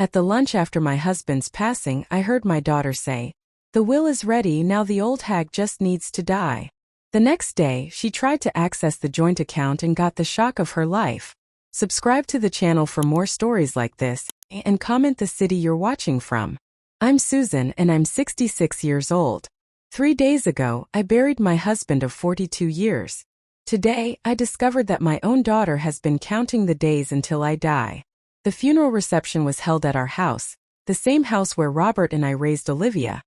At the lunch after my husband's passing, I heard my daughter say, "The will is ready, now the old hag just needs to die." The next day, she tried to access the joint account and got the shock of her life. Subscribe to the channel for more stories like this, and comment the city you're watching from. I'm Susan and I'm 66 years old. 3 days ago, I buried my husband of 42 years. Today, I discovered that my own daughter has been counting the days until I die. The funeral reception was held at our house, the same house where Robert and I raised Olivia,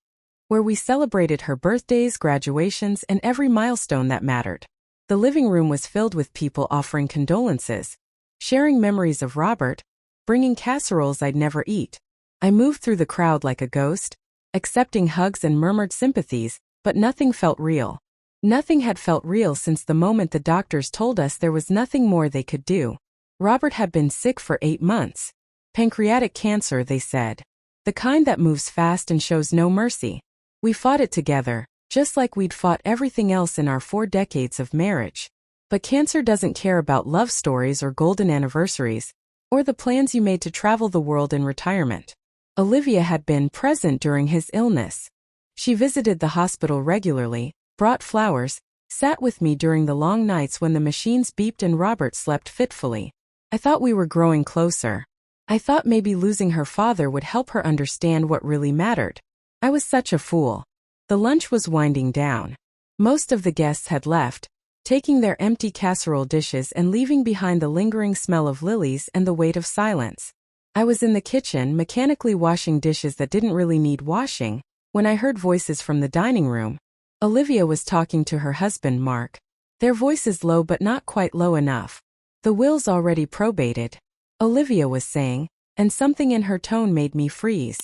where we celebrated her birthdays, graduations, and every milestone that mattered. The living room was filled with people offering condolences, sharing memories of Robert, bringing casseroles I'd never eat. I moved through the crowd like a ghost, accepting hugs and murmured sympathies, but nothing felt real. Nothing had felt real since the moment the doctors told us there was nothing more they could do. Robert had been sick for 8 months. Pancreatic cancer, they said. The kind that moves fast and shows no mercy. We fought it together, just like we'd fought everything else in our 4 decades of marriage. But cancer doesn't care about love stories or golden anniversaries, or the plans you made to travel the world in retirement. Olivia had been present during his illness. She visited the hospital regularly, brought flowers, sat with me during the long nights when the machines beeped and Robert slept fitfully. I thought we were growing closer. I thought maybe losing her father would help her understand what really mattered. I was such a fool. The lunch was winding down. Most of the guests had left, taking their empty casserole dishes and leaving behind the lingering smell of lilies and the weight of silence. I was in the kitchen mechanically washing dishes that didn't really need washing, when I heard voices from the dining room. Olivia was talking to her husband Mark. Their voices low but not quite low enough. "The will's already probated," Olivia was saying, and something in her tone made me freeze.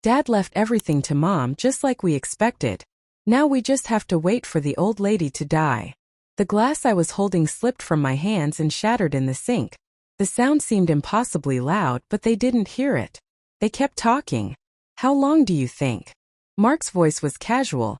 "Dad left everything to Mom just like we expected. Now we just have to wait for the old lady to die." The glass I was holding slipped from my hands and shattered in the sink. The sound seemed impossibly loud, but they didn't hear it. They kept talking. "How long do you think?" Mark's voice was casual,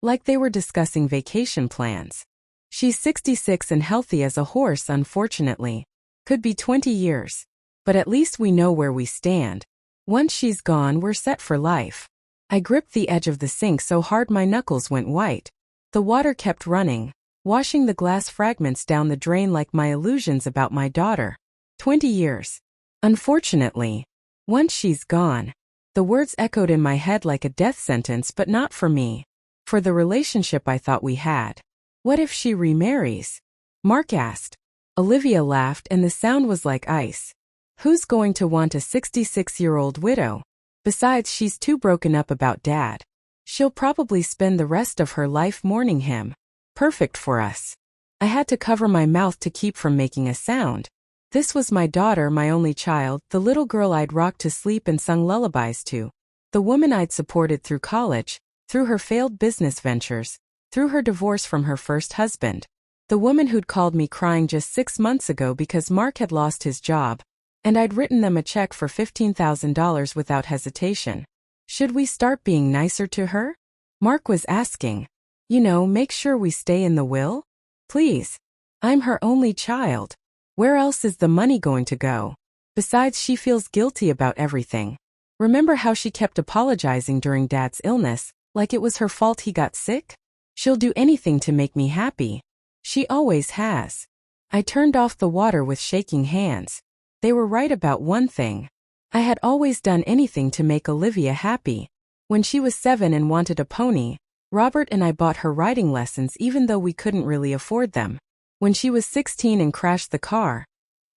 like they were discussing vacation plans. "She's 66 and healthy as a horse, unfortunately. Could be 20 years. But at least we know where we stand. Once she's gone, we're set for life." I gripped the edge of the sink so hard my knuckles went white. The water kept running, washing the glass fragments down the drain like my illusions about my daughter. 20 years. Unfortunately. Once she's gone. The words echoed in my head like a death sentence, but not for me. For the relationship I thought we had. "What if she remarries?" Mark asked. Olivia laughed and the sound was like ice. "Who's going to want a 66-year-old widow? Besides, she's too broken up about Dad. She'll probably spend the rest of her life mourning him. Perfect for us." I had to cover my mouth to keep from making a sound. This was my daughter, my only child, the little girl I'd rocked to sleep and sung lullabies to. The woman I'd supported through college, through her failed business ventures, through her divorce from her first husband. The woman who'd called me crying just 6 months ago because Mark had lost his job, and I'd written them a check for $15,000 without hesitation. Should we start being nicer to her? Mark was asking. Make sure we stay in the will? Please. I'm her only child. Where else is the money going to go? Besides, she feels guilty about everything. Remember how she kept apologizing during Dad's illness, like it was her fault he got sick? She'll do anything to make me happy. She always has. I turned off the water with shaking hands. They were right about one thing. I had always done anything to make Olivia happy. When she was 7 and wanted a pony, Robert and I bought her riding lessons even though we couldn't really afford them. When she was 16 and crashed the car,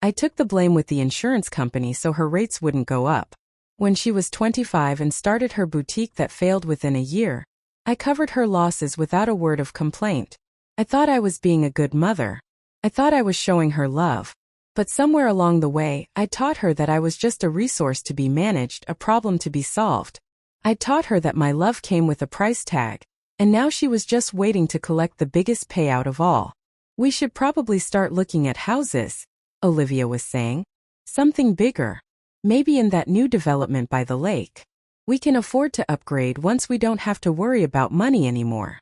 I took the blame with the insurance company so her rates wouldn't go up. When she was 25 and started her boutique that failed within a year, I covered her losses without a word of complaint. I thought I was being a good mother. I thought I was showing her love. But somewhere along the way, I taught her that I was just a resource to be managed, a problem to be solved. I taught her that my love came with a price tag, and now she was just waiting to collect the biggest payout of all. "We should probably start looking at houses," Olivia was saying. "Something bigger. Maybe in that new development by the lake. We can afford to upgrade once we don't have to worry about money anymore."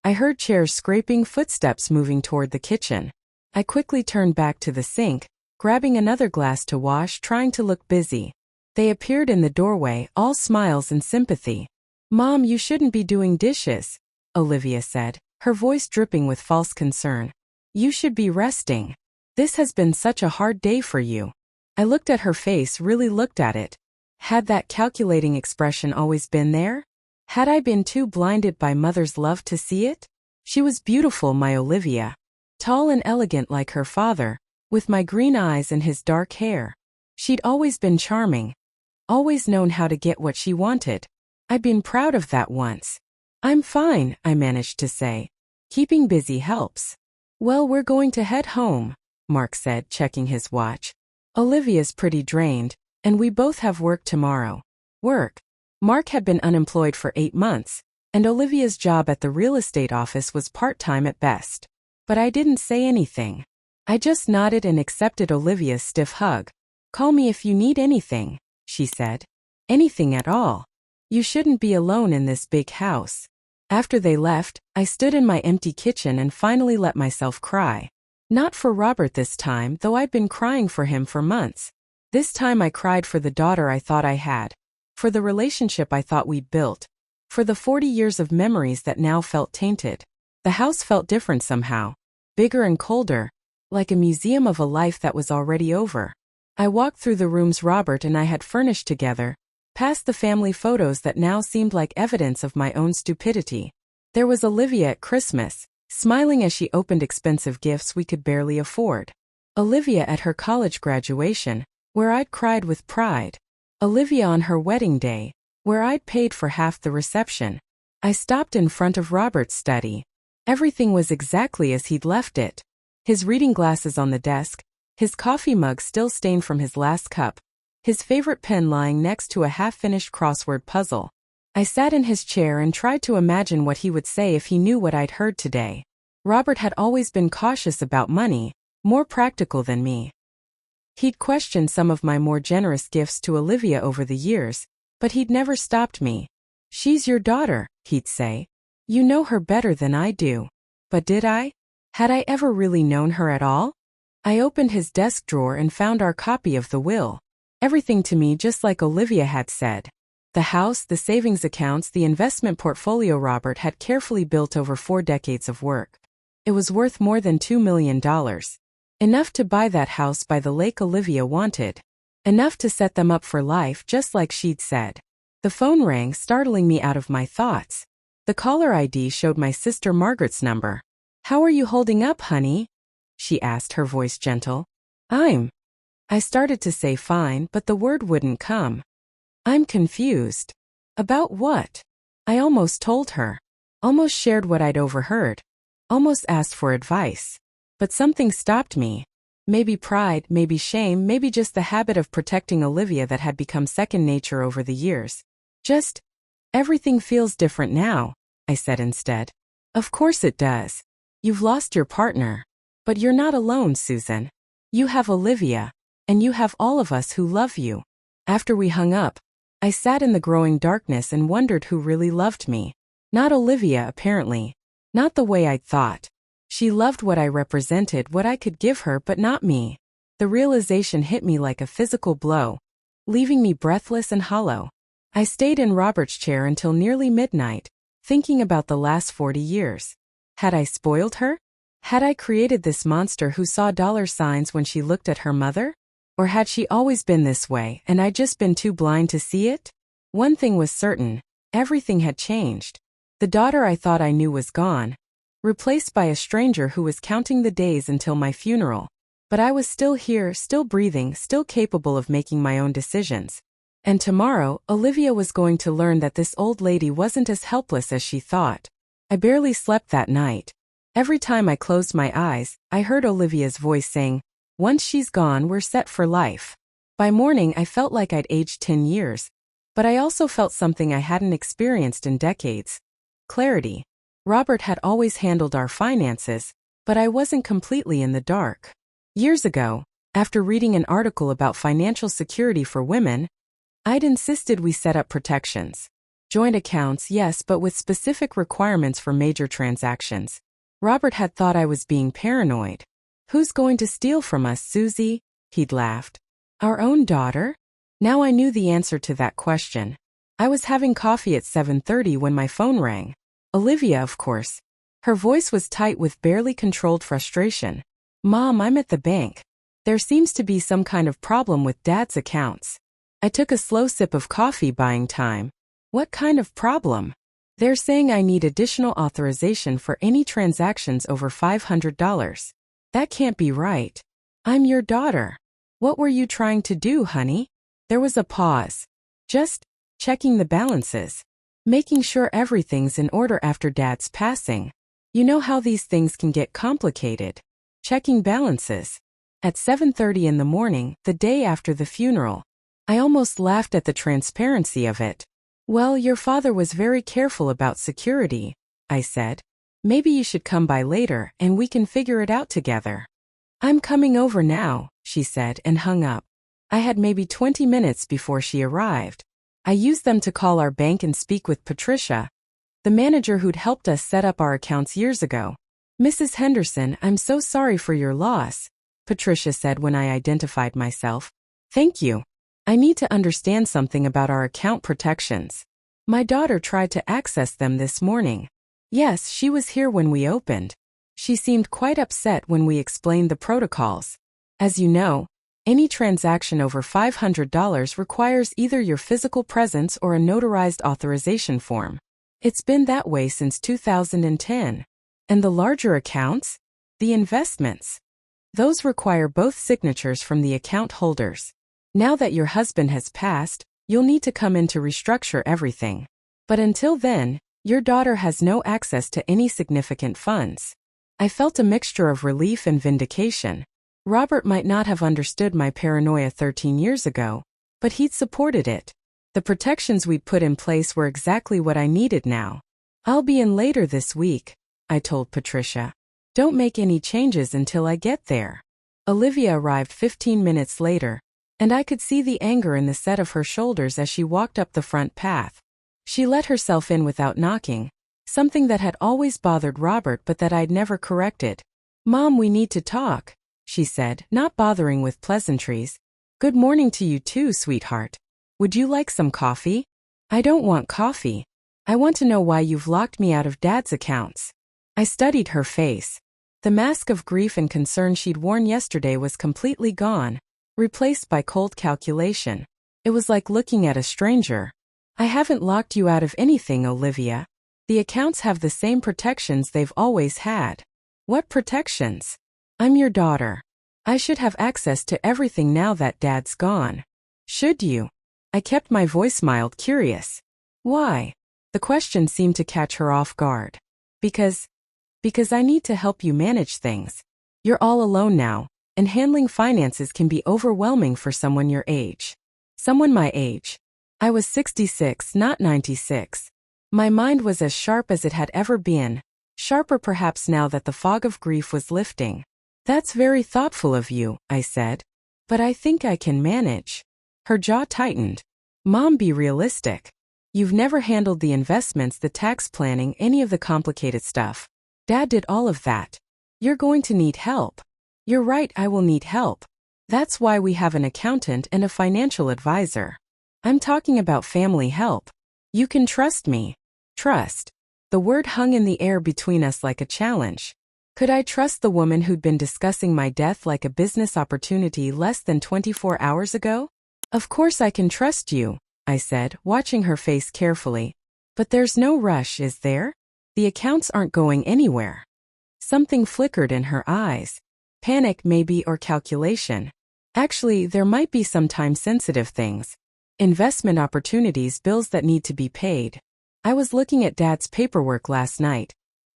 I heard chairs scraping, footsteps moving toward the kitchen. I quickly turned back to the sink, grabbing another glass to wash, trying to look busy. They appeared in the doorway, all smiles and sympathy. "Mom, you shouldn't be doing dishes," Olivia said, her voice dripping with false concern. "You should be resting. This has been such a hard day for you." I looked at her face, really looked at it. Had that calculating expression always been there? Had I been too blinded by mother's love to see it? She was beautiful, my Olivia. Tall and elegant like her father, with my green eyes and his dark hair. She'd always been charming. Always known how to get what she wanted. I'd been proud of that once. "I'm fine," I managed to say. "Keeping busy helps." "Well, we're going to head home," Mark said, checking his watch. "Olivia's pretty drained, and we both have work tomorrow." Work. Mark had been unemployed for 8 months, and Olivia's job at the real estate office was part-time at best. But I didn't say anything. I just nodded and accepted Olivia's stiff hug. "Call me if you need anything," she said. "Anything at all. You shouldn't be alone in this big house." After they left, I stood in my empty kitchen and finally let myself cry. Not for Robert this time, though I'd been crying for him for months. This time I cried for the daughter I thought I had. For the relationship I thought we'd built. For the 40 years of memories that now felt tainted. The house felt different somehow. Bigger and colder. Like a museum of a life that was already over. I walked through the rooms Robert and I had furnished together, past the family photos that now seemed like evidence of my own stupidity. There was Olivia at Christmas, smiling as she opened expensive gifts we could barely afford. Olivia at her college graduation, where I'd cried with pride. Olivia on her wedding day, where I'd paid for half the reception. I stopped in front of Robert's study. Everything was exactly as he'd left it. His reading glasses on the desk, his coffee mug still stained from his last cup, his favorite pen lying next to a half-finished crossword puzzle. I sat in his chair and tried to imagine what he would say if he knew what I'd heard today. Robert had always been cautious about money, more practical than me. He'd questioned some of my more generous gifts to Olivia over the years, but he'd never stopped me. "She's your daughter," he'd say. "You know her better than I do." But did I? Had I ever really known her at all? I opened his desk drawer and found our copy of the will. Everything to me just like Olivia had said. The house, the savings accounts, the investment portfolio Robert had carefully built over 4 decades of work. It was worth more than $2 million. Enough to buy that house by the lake Olivia wanted. Enough to set them up for life just like she'd said. The phone rang, startling me out of my thoughts. The caller ID showed my sister Margaret's number. "How are you holding up, honey?" she asked, her voice gentle. I started to say fine, but the word wouldn't come. "I'm confused." "About what?" I almost told her. Almost shared what I'd overheard. Almost asked for advice. But something stopped me. Maybe pride, maybe shame, maybe just the habit of protecting Olivia that had become second nature over the years. Just, "Everything feels different now," I said instead. "Of course it does. You've lost your partner. But you're not alone, Susan. You have Olivia. And you have all of us who love you." After we hung up, I sat in the growing darkness and wondered who really loved me. Not Olivia, apparently. Not the way I'd thought. She loved what I represented, what I could give her, but not me. The realization hit me like a physical blow, leaving me breathless and hollow. I stayed in Robert's chair until nearly midnight, thinking about the last 40 years. Had I spoiled her? Had I created this monster who saw dollar signs when she looked at her mother? Or had she always been this way, and I'd just been too blind to see it? One thing was certain. Everything had changed. The daughter I thought I knew was gone, replaced by a stranger who was counting the days until my funeral. But I was still here, still breathing, still capable of making my own decisions. And tomorrow, Olivia was going to learn that this old lady wasn't as helpless as she thought. I barely slept that night. Every time I closed my eyes, I heard Olivia's voice saying, "Once she's gone, we're set for life." By morning, I felt like I'd aged 10 years. But I also felt something I hadn't experienced in decades. Clarity. Robert had always handled our finances, but I wasn't completely in the dark. Years ago, after reading an article about financial security for women, I'd insisted we set up protections. Joint accounts, yes, but with specific requirements for major transactions. Robert had thought I was being paranoid. "Who's going to steal from us, Susie?" He'd laughed. "Our own daughter?" Now I knew the answer to that question. I was having coffee at 7:30 when my phone rang. Olivia, of course. Her voice was tight with barely controlled frustration. Mom, I'm at the bank. There seems to be some kind of problem with Dad's accounts. I took a slow sip of coffee, buying time. What kind of problem? They're saying I need additional authorization for any transactions over $500. That can't be right. I'm your daughter. What were you trying to do, honey? There was a pause. Just checking the balances. Making sure everything's in order after Dad's passing. You know how these things can get complicated. Checking balances. At 7:30 in the morning, the day after the funeral. I almost laughed at the transparency of it. Well, your father was very careful about security, I said. Maybe you should come by later and we can figure it out together. I'm coming over now, she said and hung up. I had maybe 20 minutes before she arrived. I used them to call our bank and speak with Patricia, the manager who'd helped us set up our accounts years ago. Mrs. Henderson, I'm so sorry for your loss, Patricia said when I identified myself. Thank you. I need to understand something about our account protections. My daughter tried to access them this morning. Yes, she was here when we opened. She seemed quite upset when we explained the protocols. As you know, any transaction over $500 requires either your physical presence or a notarized authorization form. It's been that way since 2010. And the larger accounts? The investments. Those require both signatures from the account holders. Now that your husband has passed, you'll need to come in to restructure everything. But until then, your daughter has no access to any significant funds. I felt a mixture of relief and vindication. Robert might not have understood my paranoia 13 years ago, but he'd supported it. The protections we'd put in place were exactly what I needed now. I'll be in later this week, I told Patricia. Don't make any changes until I get there. Olivia arrived 15 minutes later, and I could see the anger in the set of her shoulders as she walked up the front path. She let herself in without knocking, something that had always bothered Robert but that I'd never corrected. Mom, we need to talk, she said, not bothering with pleasantries. Good morning to you too, sweetheart. Would you like some coffee? I don't want coffee. I want to know why you've locked me out of Dad's accounts. I studied her face. The mask of grief and concern she'd worn yesterday was completely gone, replaced by cold calculation. It was like looking at a stranger. I haven't locked you out of anything, Olivia. The accounts have the same protections they've always had. What protections? I'm your daughter. I should have access to everything now that Dad's gone. Should you? I kept my voice mild, curious. Why? The question seemed to catch her off guard. Because I need to help you manage things. You're all alone now, and handling finances can be overwhelming for someone your age. Someone my age. I was 66, not 96. My mind was as sharp as it had ever been, sharper perhaps now that the fog of grief was lifting. That's very thoughtful of you, I said. But I think I can manage. Her jaw tightened. Mom, be realistic. You've never handled the investments, the tax planning, any of the complicated stuff. Dad did all of that. You're going to need help. You're right, I will need help. That's why we have an accountant and a financial advisor. I'm talking about family help. You can trust me. Trust. The word hung in the air between us like a challenge. Could I trust the woman who'd been discussing my death like a business opportunity less than 24 hours ago? Of course I can trust you, I said, watching her face carefully. But there's no rush, is there? The accounts aren't going anywhere. Something flickered in her eyes. Panic maybe, or calculation. Actually, there might be some time-sensitive things. Investment opportunities, bills that need to be paid. I was looking at Dad's paperwork last night,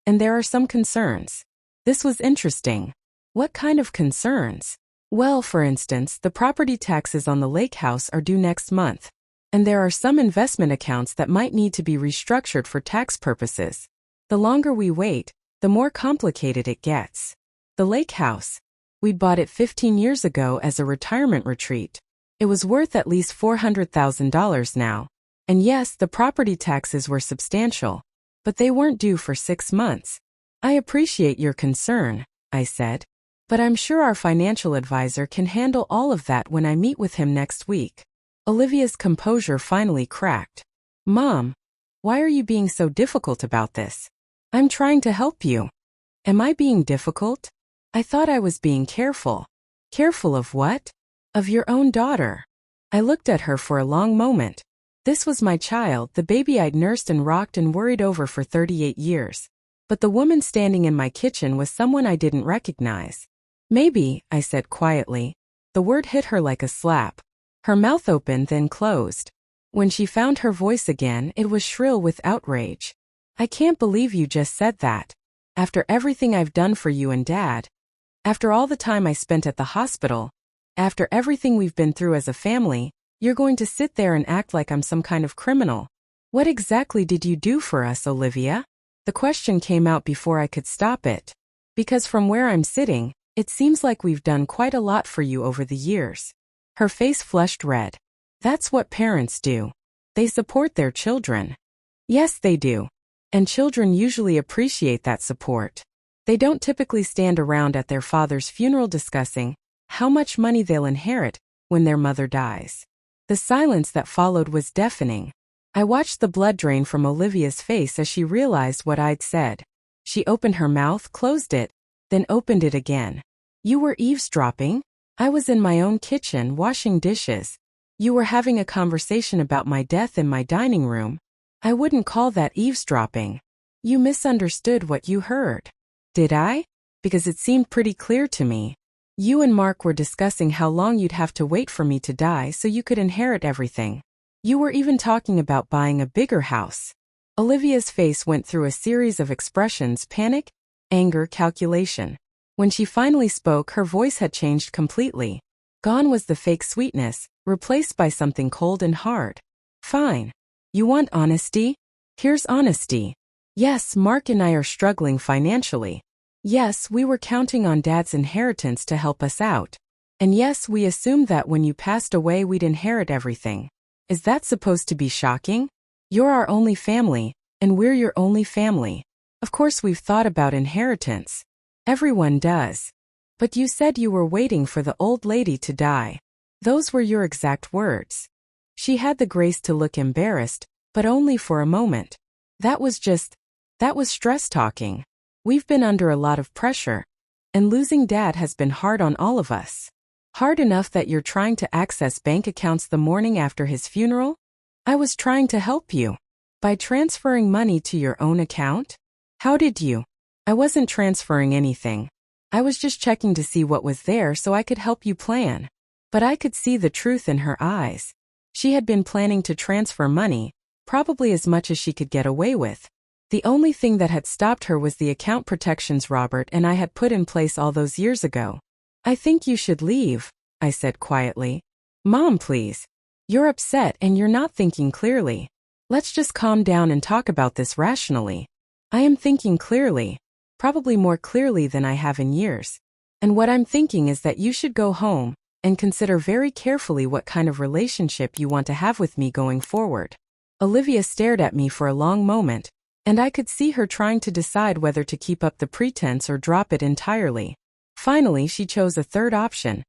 and there are some concerns. This was interesting. What kind of concerns? Well, for instance, the property taxes on the lake house are due next month, and there are some investment accounts that might need to be restructured for tax purposes. The longer we wait, the more complicated it gets. The lake house. We bought it 15 years ago as a retirement retreat. It was worth at least $400,000 now. And yes, the property taxes were substantial, but they weren't due for 6 months. I appreciate your concern, I said, but I'm sure our financial advisor can handle all of that when I meet with him next week. Olivia's composure finally cracked. Mom, why are you being so difficult about this? I'm trying to help you. Am I being difficult? I thought I was being careful. Careful of what? Of your own daughter. I looked at her for a long moment. This was my child, the baby I'd nursed and rocked and worried over for 38 years. But the woman standing in my kitchen was someone I didn't recognize. Maybe, I said quietly. The word hit her like a slap. Her mouth opened then closed. When she found her voice again, it was shrill with outrage. I can't believe you just said that. After everything I've done for you and Dad. After all the time I spent at the hospital. After everything we've been through as a family, you're going to sit there and act like I'm some kind of criminal. What exactly did you do for us, Olivia? The question came out before I could stop it. Because from where I'm sitting, it seems like we've done quite a lot for you over the years. Her face flushed red. That's what parents do. They support their children. Yes, they do. And children usually appreciate that support. They don't typically stand around at their father's funeral discussing how much money they'll inherit when their mother dies. The silence that followed was deafening. I watched the blood drain from Olivia's face as she realized what I'd said. She opened her mouth, closed it, then opened it again. You were eavesdropping? I was in my own kitchen, washing dishes. You were having a conversation about my death in my dining room. I wouldn't call that eavesdropping. You misunderstood what you heard. Did I? Because it seemed pretty clear to me. You and Mark were discussing how long you'd have to wait for me to die so you could inherit everything. You were even talking about buying a bigger house. Olivia's face went through a series of expressions: panic, anger, calculation. When she finally spoke, her voice had changed completely. Gone was the fake sweetness, replaced by something cold and hard. Fine. You want honesty? Here's honesty. Yes, Mark and I are struggling financially. Yes, we were counting on Dad's inheritance to help us out. And yes, we assumed that when you passed away we'd inherit everything. Is that supposed to be shocking? You're our only family, and we're your only family. Of course we've thought about inheritance. Everyone does. But you said you were waiting for the old lady to die. Those were your exact words. She had the grace to look embarrassed, but only for a moment. That was stress talking. We've been under a lot of pressure, and losing Dad has been hard on all of us. Hard enough that you're trying to access bank accounts the morning after his funeral? I was trying to help you. By transferring money to your own account? How did you? I wasn't transferring anything. I was just checking to see what was there so I could help you plan. But I could see the truth in her eyes. She had been planning to transfer money, probably as much as she could get away with. The only thing that had stopped her was the account protections Robert and I had put in place all those years ago. I think you should leave, I said quietly. Mom, please. You're upset and you're not thinking clearly. Let's just calm down and talk about this rationally. I am thinking clearly, probably more clearly than I have in years. And what I'm thinking is that you should go home and consider very carefully what kind of relationship you want to have with me going forward. Olivia stared at me for a long moment, and I could see her trying to decide whether to keep up the pretense or drop it entirely. Finally, she chose a third option,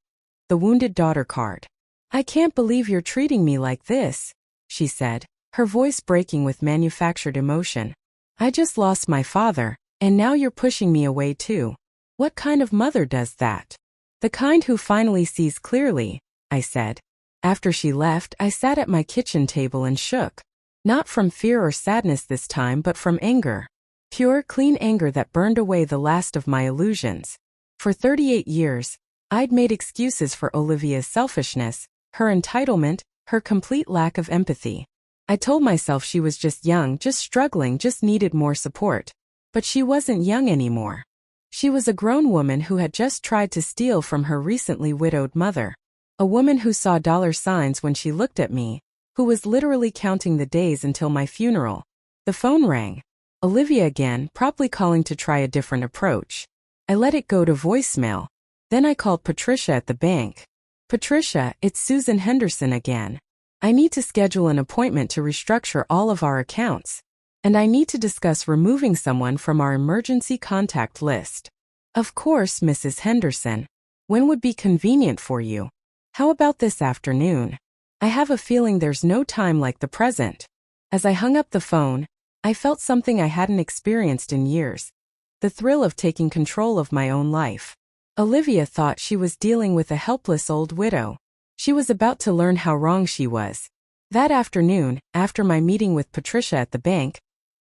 the wounded daughter card. I can't believe you're treating me like this, she said, her voice breaking with manufactured emotion. I just lost my father, and now you're pushing me away too. What kind of mother does that? The kind who finally sees clearly, I said. After she left, I sat at my kitchen table and shook. Not from fear or sadness this time, but from anger. Pure, clean anger that burned away the last of my illusions. For 38 years, I'd made excuses for Olivia's selfishness, her entitlement, her complete lack of empathy. I told myself she was just young, just struggling, just needed more support. But she wasn't young anymore. She was a grown woman who had just tried to steal from her recently widowed mother. A woman who saw dollar signs when she looked at me, who was literally counting the days until my funeral. The phone rang. Olivia again, probably calling to try a different approach. I let it go to voicemail. Then I called Patricia at the bank. Patricia, it's Susan Henderson again. I need to schedule an appointment to restructure all of our accounts. And I need to discuss removing someone from our emergency contact list. Of course, Mrs. Henderson. When would be convenient for you? How about this afternoon? I have a feeling there's no time like the present. As I hung up the phone, I felt something I hadn't experienced in years. The thrill of taking control of my own life. Olivia thought she was dealing with a helpless old widow. She was about to learn how wrong she was. That afternoon, after my meeting with Patricia at the bank,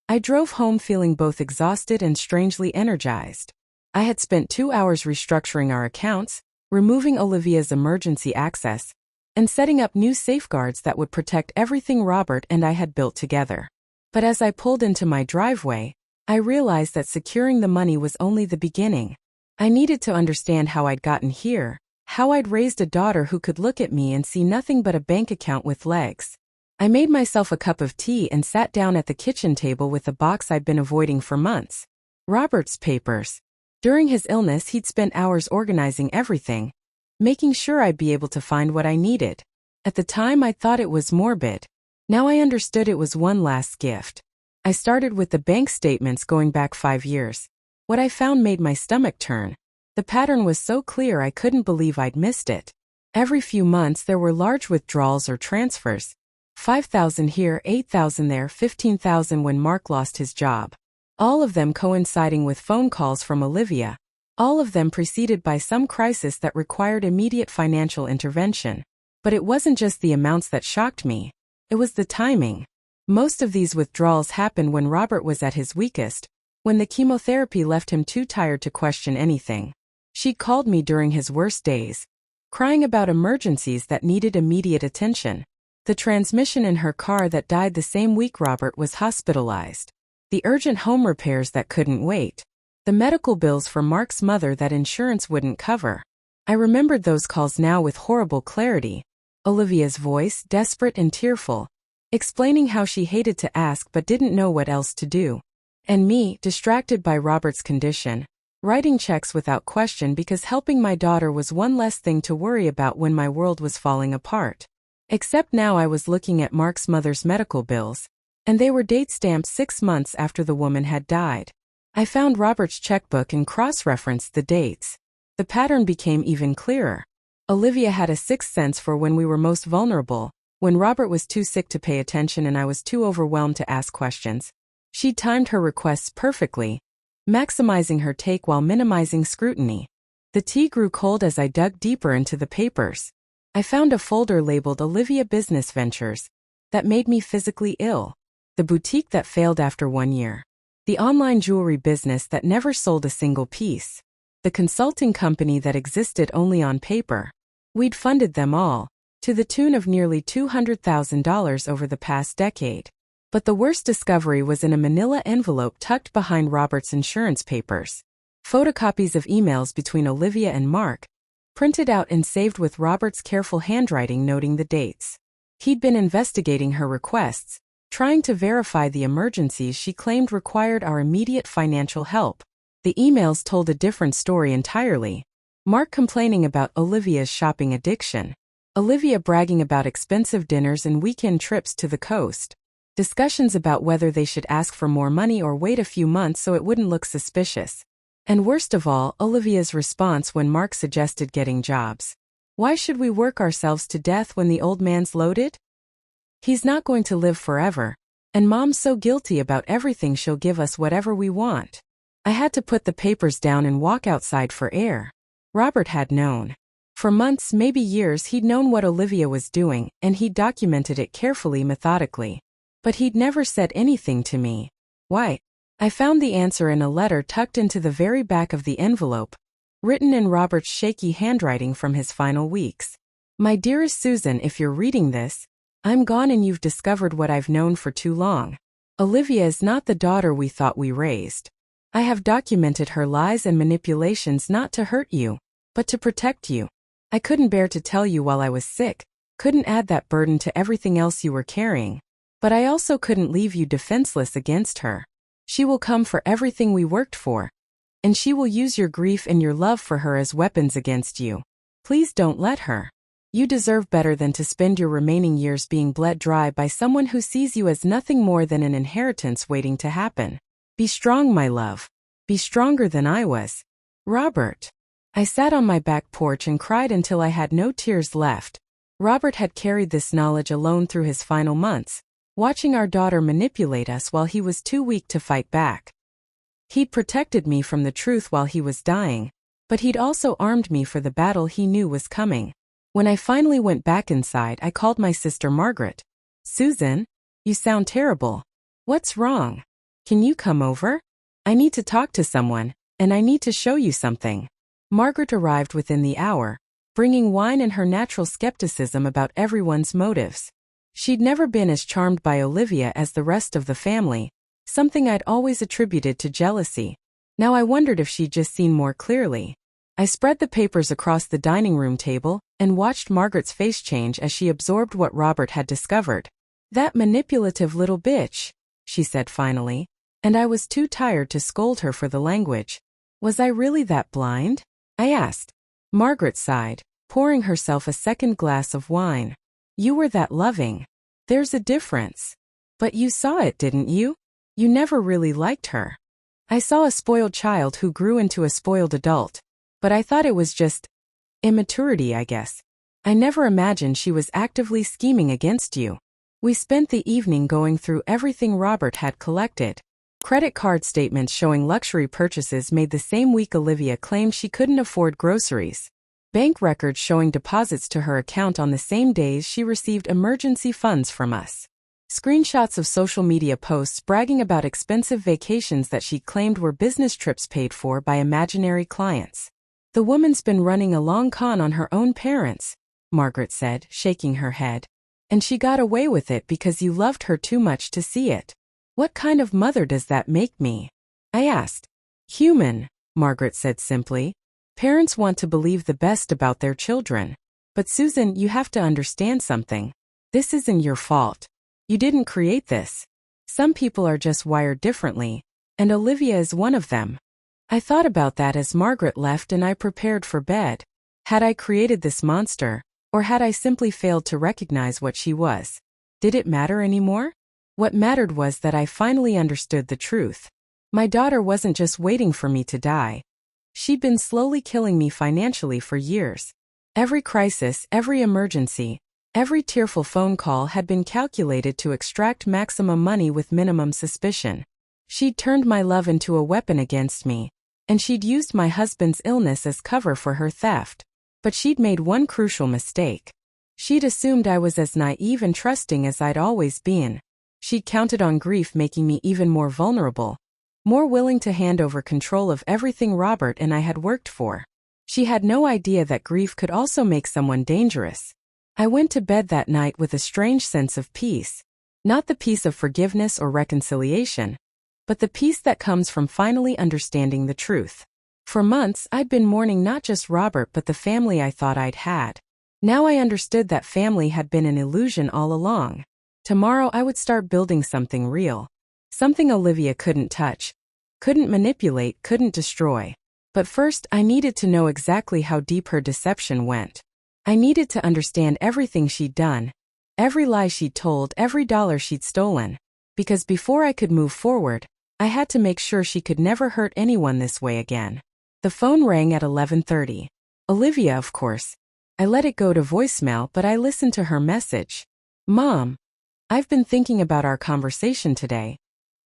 I drove home feeling both exhausted and strangely energized. I had spent 2 hours restructuring our accounts, removing Olivia's emergency access, and setting up new safeguards that would protect everything Robert and I had built together. But as I pulled into my driveway, I realized that securing the money was only the beginning. I needed to understand how I'd gotten here, how I'd raised a daughter who could look at me and see nothing but a bank account with legs. I made myself a cup of tea and sat down at the kitchen table with a box I'd been avoiding for months. Robert's papers. During his illness, he'd spent hours organizing everything, making sure I'd be able to find what I needed. At the time, I thought it was morbid. Now I understood it was one last gift. I started with the bank statements going back 5 years. What I found made my stomach turn. The pattern was so clear I couldn't believe I'd missed it. Every few months there were large withdrawals or transfers. 5,000 here, 8,000 there, 15,000 when Mark lost his job. All of them coinciding with phone calls from Olivia. All of them preceded by some crisis that required immediate financial intervention. But it wasn't just the amounts that shocked me. It was the timing. Most of these withdrawals happened when Robert was at his weakest, when the chemotherapy left him too tired to question anything. She called me during his worst days, crying about emergencies that needed immediate attention. The transmission in her car that died the same week Robert was hospitalized. The urgent home repairs that couldn't wait. The medical bills for Mark's mother that insurance wouldn't cover. I remembered those calls now with horrible clarity. Olivia's voice, desperate and tearful, explaining how she hated to ask but didn't know what else to do. And me, distracted by Robert's condition, writing checks without question because helping my daughter was one less thing to worry about when my world was falling apart. Except now I was looking at Mark's mother's medical bills, and they were date-stamped 6 months after the woman had died. I found Robert's checkbook and cross-referenced the dates. The pattern became even clearer. Olivia had a sixth sense for when we were most vulnerable, when Robert was too sick to pay attention and I was too overwhelmed to ask questions. She timed her requests perfectly, maximizing her take while minimizing scrutiny. The tea grew cold as I dug deeper into the papers. I found a folder labeled Olivia Business Ventures that made me physically ill. The boutique that failed after 1 year. The online jewelry business that never sold a single piece. The consulting company that existed only on paper. We'd funded them all, to the tune of nearly $200,000 over the past decade. But the worst discovery was in a manila envelope tucked behind Robert's insurance papers. Photocopies of emails between Olivia and Mark, printed out and saved with Robert's careful handwriting noting the dates. He'd been investigating her requests, trying to verify the emergencies she claimed required our immediate financial help. The emails told a different story entirely. Mark complaining about Olivia's shopping addiction. Olivia bragging about expensive dinners and weekend trips to the coast. Discussions about whether they should ask for more money or wait a few months so it wouldn't look suspicious. And worst of all, Olivia's response when Mark suggested getting jobs. Why should we work ourselves to death when the old man's loaded? He's not going to live forever. And Mom's so guilty about everything she'll give us whatever we want. I had to put the papers down and walk outside for air. Robert had known. For months, maybe years, he'd known what Olivia was doing, and he'd documented it carefully, methodically. But he'd never said anything to me. Why? I found the answer in a letter tucked into the very back of the envelope, written in Robert's shaky handwriting from his final weeks. My dearest Susan, if you're reading this, I'm gone and you've discovered what I've known for too long. Olivia is not the daughter we thought we raised. I have documented her lies and manipulations not to hurt you, but to protect you. I couldn't bear to tell you while I was sick, couldn't add that burden to everything else you were carrying. But I also couldn't leave you defenseless against her. She will come for everything we worked for. And she will use your grief and your love for her as weapons against you. Please don't let her. You deserve better than to spend your remaining years being bled dry by someone who sees you as nothing more than an inheritance waiting to happen. Be strong, my love. Be stronger than I was. Robert. I sat on my back porch and cried until I had no tears left. Robert had carried this knowledge alone through his final months, watching our daughter manipulate us while he was too weak to fight back. He'd protected me from the truth while he was dying, but he'd also armed me for the battle he knew was coming. When I finally went back inside, I called my sister Margaret. "Susan, you sound terrible. What's wrong? Can you come over? I need to talk to someone, and I need to show you something." Margaret arrived within the hour, bringing wine and her natural skepticism about everyone's motives. She'd never been as charmed by Olivia as the rest of the family, something I'd always attributed to jealousy. Now I wondered if she'd just seen more clearly. I spread the papers across the dining room table and watched Margaret's face change as she absorbed what Robert had discovered. "That manipulative little bitch," she said finally, and I was too tired to scold her for the language. "Was I really that blind?" I asked. Margaret sighed, pouring herself a second glass of wine. "You were that loving. There's a difference. But you saw it, didn't you? You never really liked her." "I saw a spoiled child who grew into a spoiled adult. But I thought it was just immaturity, I guess. I never imagined she was actively scheming against you." We spent the evening going through everything Robert had collected. Credit card statements showing luxury purchases made the same week Olivia claimed she couldn't afford groceries. Bank records showing deposits to her account on the same days she received emergency funds from us. Screenshots of social media posts bragging about expensive vacations that she claimed were business trips paid for by imaginary clients. "The woman's been running a long con on her own parents," Margaret said, shaking her head. "And she got away with it because you loved her too much to see it." "What kind of mother does that make me?" I asked. "Human," Margaret said simply. "Parents want to believe the best about their children. But Susan, you have to understand something. This isn't your fault. You didn't create this. Some people are just wired differently, and Olivia is one of them." I thought about that as Margaret left and I prepared for bed. Had I created this monster, or had I simply failed to recognize what she was? Did it matter anymore? What mattered was that I finally understood the truth. My daughter wasn't just waiting for me to die. She'd been slowly killing me financially for years. Every crisis, every emergency, every tearful phone call had been calculated to extract maximum money with minimum suspicion. She'd turned my love into a weapon against me, and she'd used my husband's illness as cover for her theft. But she'd made one crucial mistake. She'd assumed I was as naive and trusting as I'd always been. She'd counted on grief making me even more vulnerable, more willing to hand over control of everything Robert and I had worked for. She had no idea that grief could also make someone dangerous. I went to bed that night with a strange sense of peace. Not the peace of forgiveness or reconciliation, but the peace that comes from finally understanding the truth. For months, I'd been mourning not just Robert but the family I thought I'd had. Now I understood that family had been an illusion all along. Tomorrow I would start building something real. Something Olivia couldn't touch, couldn't manipulate, couldn't destroy. But first, I needed to know exactly how deep her deception went. I needed to understand everything she'd done, every lie she'd told, every dollar she'd stolen. Because before I could move forward, I had to make sure she could never hurt anyone this way again. The phone rang at 11:30. Olivia, of course. I let it go to voicemail, but I listened to her message. "Mom, I've been thinking about our conversation today,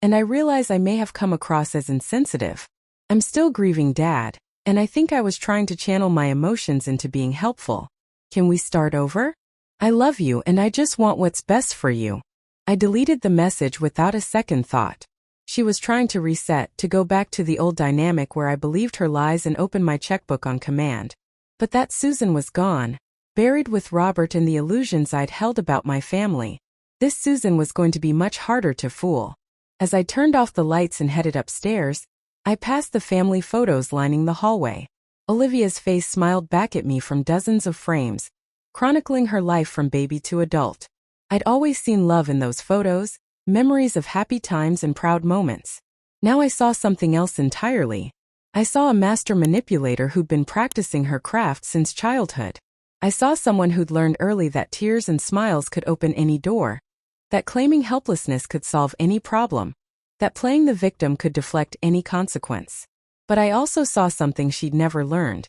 and I realize I may have come across as insensitive. I'm still grieving Dad, and I think I was trying to channel my emotions into being helpful. Can we start over? I love you and I just want what's best for you." I deleted the message without a second thought. She was trying to reset, to go back to the old dynamic where I believed her lies and opened my checkbook on command. But that Susan was gone, buried with Robert and the illusions I'd held about my family. This Susan was going to be much harder to fool. As I turned off the lights and headed upstairs, I passed the family photos lining the hallway. Olivia's face smiled back at me from dozens of frames, chronicling her life from baby to adult. I'd always seen love in those photos, memories of happy times and proud moments. Now I saw something else entirely. I saw a master manipulator who'd been practicing her craft since childhood. I saw someone who'd learned early that tears and smiles could open any door, that claiming helplessness could solve any problem, that playing the victim could deflect any consequence. But I also saw something she'd never learned,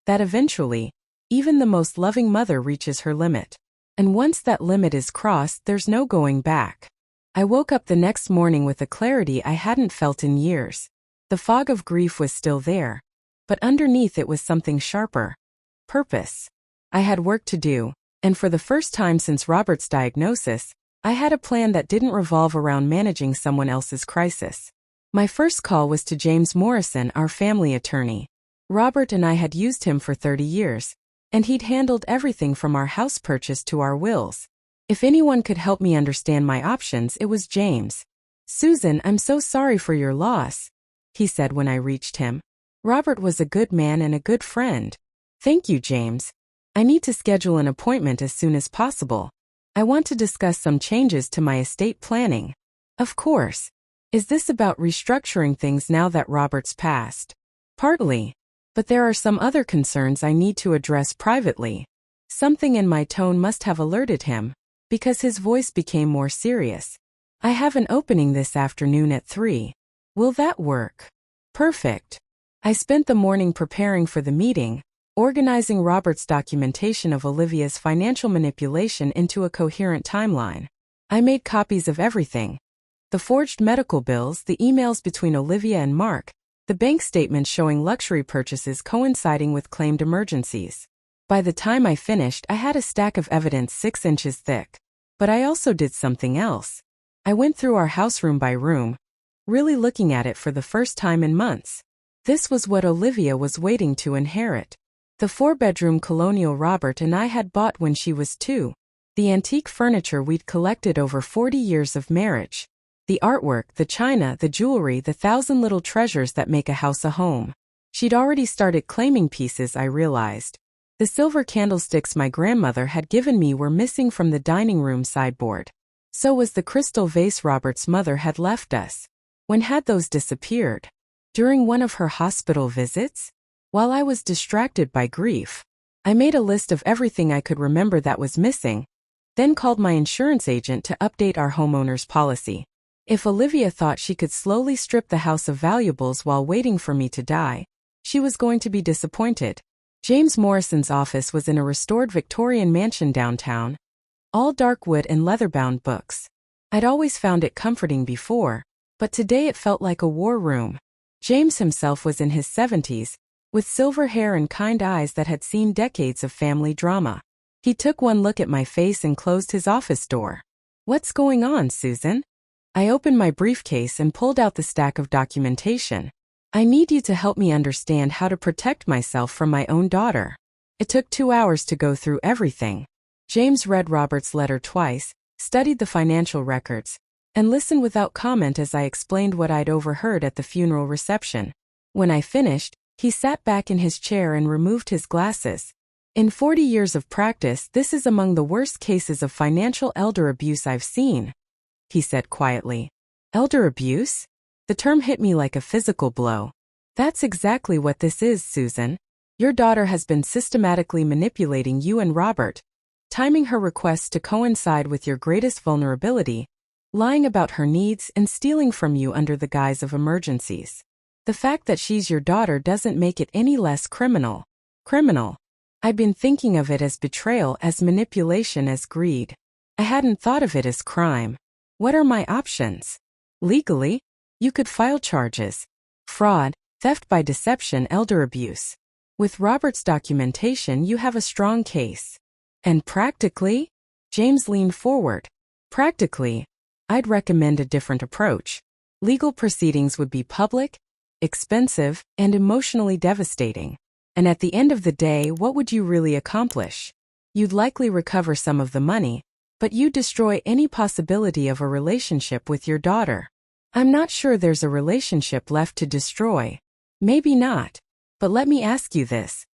that eventually, even the most loving mother reaches her limit. And once that limit is crossed, there's no going back. I woke up the next morning with a clarity I hadn't felt in years. The fog of grief was still there, but underneath it was something sharper. Purpose. I had work to do, and for the first time since Robert's diagnosis, I had a plan that didn't revolve around managing someone else's crisis. My first call was to James Morrison, our family attorney. Robert and I had used him for 30 years, and he'd handled everything from our house purchase to our wills. If anyone could help me understand my options, it was James. "Susan, I'm so sorry for your loss," he said when I reached him. "Robert was a good man and a good friend." "Thank you, James. I need to schedule an appointment as soon as possible. I want to discuss some changes to my estate planning." "Of course. Is this about restructuring things now that Robert's passed?" "Partly. But there are some other concerns I need to address privately." Something in my tone must have alerted him, because his voice became more serious. "I have an opening this afternoon at 3. Will that work?" "Perfect." I spent the morning preparing for the meeting, organizing Robert's documentation of Olivia's financial manipulation into a coherent timeline. I made copies of everything: the forged medical bills, the emails between Olivia and Mark, the bank statements showing luxury purchases coinciding with claimed emergencies. By the time I finished, I had a stack of evidence 6 inches thick. But I also did something else. I went through our house room by room, really looking at it for the first time in months. This was what Olivia was waiting to inherit. The 4-bedroom colonial Robert and I had bought when she was 2. The antique furniture we'd collected over 40 years of marriage. The artwork, the china, the jewelry, the 1,000 little treasures that make a house a home. She'd already started claiming pieces, I realized. The silver candlesticks my grandmother had given me were missing from the dining room sideboard. So was the crystal vase Robert's mother had left us. When had those disappeared? During one of her hospital visits? While I was distracted by grief, I made a list of everything I could remember that was missing, then called my insurance agent to update our homeowner's policy. If Olivia thought she could slowly strip the house of valuables while waiting for me to die, she was going to be disappointed. James Morrison's office was in a restored Victorian mansion downtown, all dark wood and leather-bound books. I'd always found it comforting before, but today it felt like a war room. James himself was in his 70s, with silver hair and kind eyes that had seen decades of family drama. He took one look at my face and closed his office door. "What's going on, Susan?" I opened my briefcase and pulled out the stack of documentation. "I need you to help me understand how to protect myself from my own daughter." It took 2 hours to go through everything. James read Robert's letter twice, studied the financial records, and listened without comment as I explained what I'd overheard at the funeral reception. When I finished, he sat back in his chair and removed his glasses. "In 40 years of practice, this is among the worst cases of financial elder abuse I've seen," he said quietly. "Elder abuse?" The term hit me like a physical blow. "That's exactly what this is, Susan. Your daughter has been systematically manipulating you and Robert, timing her requests to coincide with your greatest vulnerability, lying about her needs, and stealing from you under the guise of emergencies. The fact that she's your daughter doesn't make it any less criminal." Criminal. I'd been thinking of it as betrayal, as manipulation, as greed. I hadn't thought of it as crime. What are my options? Legally, you could file charges: fraud, theft by deception, elder abuse. With Robert's documentation, you have a strong case. And practically? James leaned forward. Practically, I'd recommend a different approach. Legal proceedings would be public, expensive, and emotionally devastating. And at the end of the day, what would you really accomplish? You'd likely recover some of the money, but you'd destroy any possibility of a relationship with your daughter. I'm not sure there's a relationship left to destroy. Maybe not. But let me ask you this.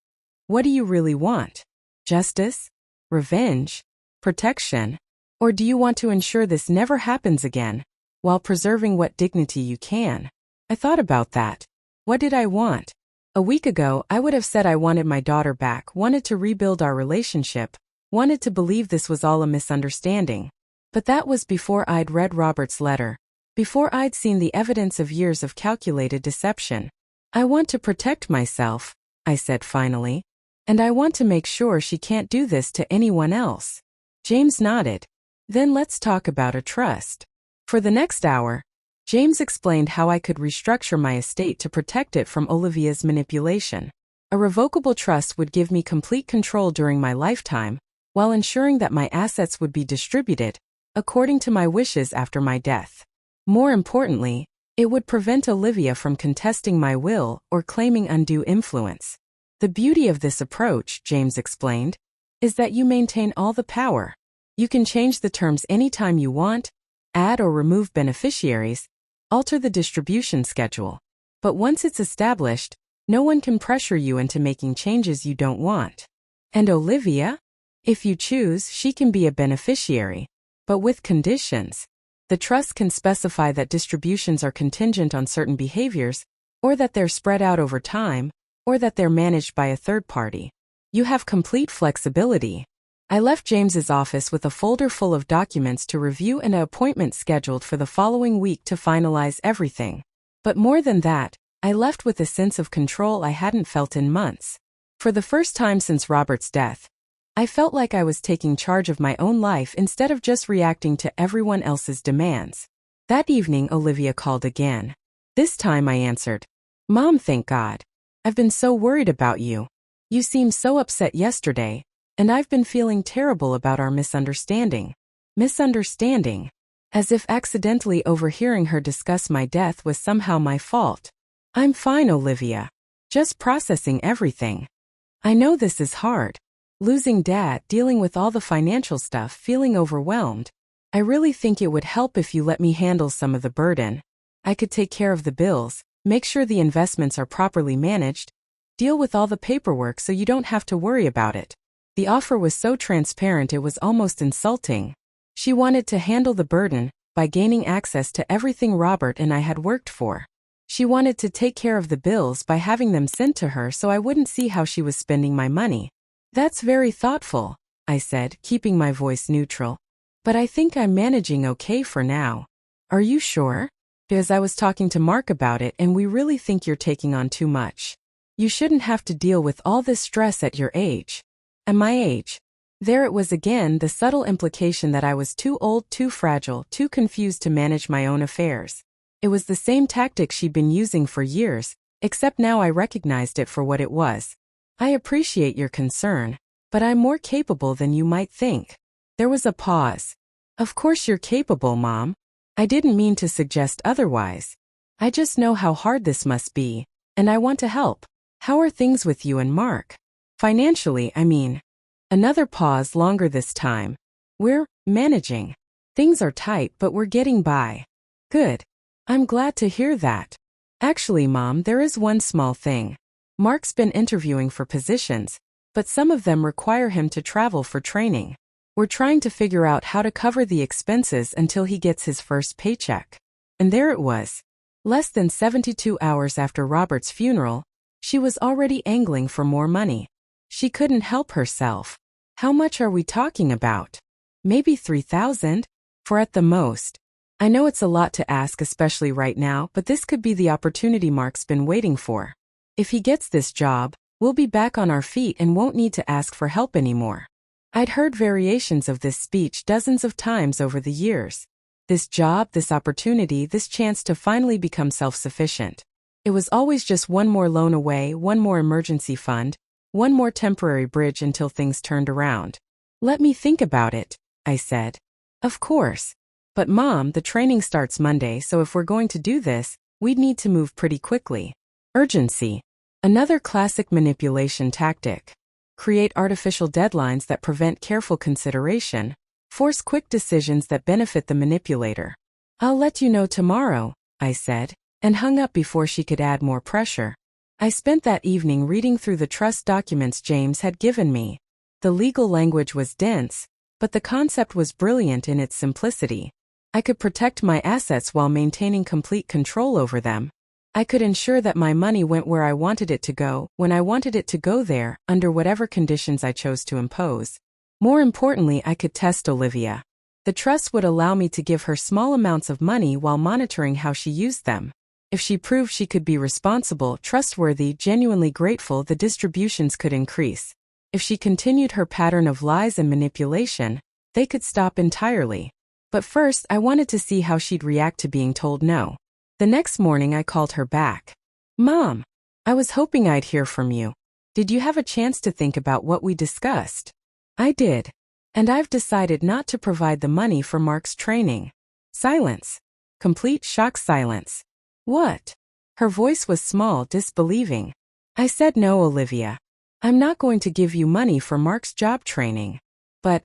What do you really want? Justice? Revenge? Protection? Or do you want to ensure this never happens again, while preserving what dignity you can? I thought about that. What did I want? A week ago, I would have said I wanted my daughter back, wanted to rebuild our relationship, wanted to believe this was all a misunderstanding. But that was before I'd read Robert's letter, before I'd seen the evidence of years of calculated deception. I want to protect myself, I said finally. And I want to make sure she can't do this to anyone else. James nodded. Then let's talk about a trust. For the next hour, James explained how I could restructure my estate to protect it from Olivia's manipulation. A revocable trust would give me complete control during my lifetime, while ensuring that my assets would be distributed according to my wishes after my death. More importantly, it would prevent Olivia from contesting my will or claiming undue influence. The beauty of this approach, James explained, is that you maintain all the power. You can change the terms anytime you want, add or remove beneficiaries, alter the distribution schedule. But once it's established, no one can pressure you into making changes you don't want. And Olivia? If you choose, she can be a beneficiary, but with conditions. The trust can specify that distributions are contingent on certain behaviors, or that they're spread out over time, or that they're managed by a third party. You have complete flexibility. I left James's office with a folder full of documents to review and an appointment scheduled for the following week to finalize everything. But more than that, I left with a sense of control I hadn't felt in months. For the first time since Robert's death, I felt like I was taking charge of my own life instead of just reacting to everyone else's demands. That evening, Olivia called again. This time I answered. Mom, thank God. I've been so worried about you. You seemed so upset yesterday, and I've been feeling terrible about our misunderstanding. Misunderstanding? As if accidentally overhearing her discuss my death was somehow my fault. I'm fine, Olivia. Just processing everything. I know this is hard. Losing Dad, dealing with all the financial stuff, feeling overwhelmed. I really think it would help if you let me handle some of the burden. I could take care of the bills, make sure the investments are properly managed, deal with all the paperwork so you don't have to worry about it. The offer was so transparent it was almost insulting. She wanted to handle the burden by gaining access to everything Robert and I had worked for. She wanted to take care of the bills by having them sent to her so I wouldn't see how she was spending my money. That's very thoughtful, I said, keeping my voice neutral. But I think I'm managing okay for now. Are you sure? Because I was talking to Mark about it and we really think you're taking on too much. You shouldn't have to deal with all this stress at your age. At my age. There it was again, the subtle implication that I was too old, too fragile, too confused to manage my own affairs. It was the same tactic she'd been using for years, except now I recognized it for what it was. I appreciate your concern, but I'm more capable than you might think. There was a pause. Of course you're capable, Mom. I didn't mean to suggest otherwise. I just know how hard this must be, and I want to help. How are things with you and Mark? Financially, I mean. Another pause, longer this time. We're managing. Things are tight, but we're getting by. Good. I'm glad to hear that. Actually, Mom, there is one small thing. Mark's been interviewing for positions, but some of them require him to travel for training. We're trying to figure out how to cover the expenses until he gets his first paycheck. And there it was. Less than 72 hours after Robert's funeral, she was already angling for more money. She couldn't help herself. How much are we talking about? Maybe 3,000? For at the most. I know it's a lot to ask, especially right now, but this could be the opportunity Mark's been waiting for. If he gets this job, we'll be back on our feet and won't need to ask for help anymore. I'd heard variations of this speech dozens of times over the years. This job, this opportunity, this chance to finally become self-sufficient. It was always just one more loan away, one more emergency fund, one more temporary bridge until things turned around. Let me think about it, I said. Of course. But Mom, the training starts Monday, so if we're going to do this, we'd need to move pretty quickly. Urgency. Another classic manipulation tactic. Create artificial deadlines that prevent careful consideration. Force quick decisions that benefit the manipulator. I'll let you know tomorrow, I said, and hung up before she could add more pressure. I spent that evening reading through the trust documents James had given me. The legal language was dense, but the concept was brilliant in its simplicity. I could protect my assets while maintaining complete control over them. I could ensure that my money went where I wanted it to go, when I wanted it to go there, under whatever conditions I chose to impose. More importantly, I could test Olivia. The trust would allow me to give her small amounts of money while monitoring how she used them. If she proved she could be responsible, trustworthy, genuinely grateful, the distributions could increase. If she continued her pattern of lies and manipulation, they could stop entirely. But first, I wanted to see how she'd react to being told no. The next morning, I called her back. Mom, I was hoping I'd hear from you. Did you have a chance to think about what we discussed? I did. And I've decided not to provide the money for Mark's training. Silence. Complete shock silence. What? Her voice was small, disbelieving. I said no, Olivia. I'm not going to give you money for Mark's job training. But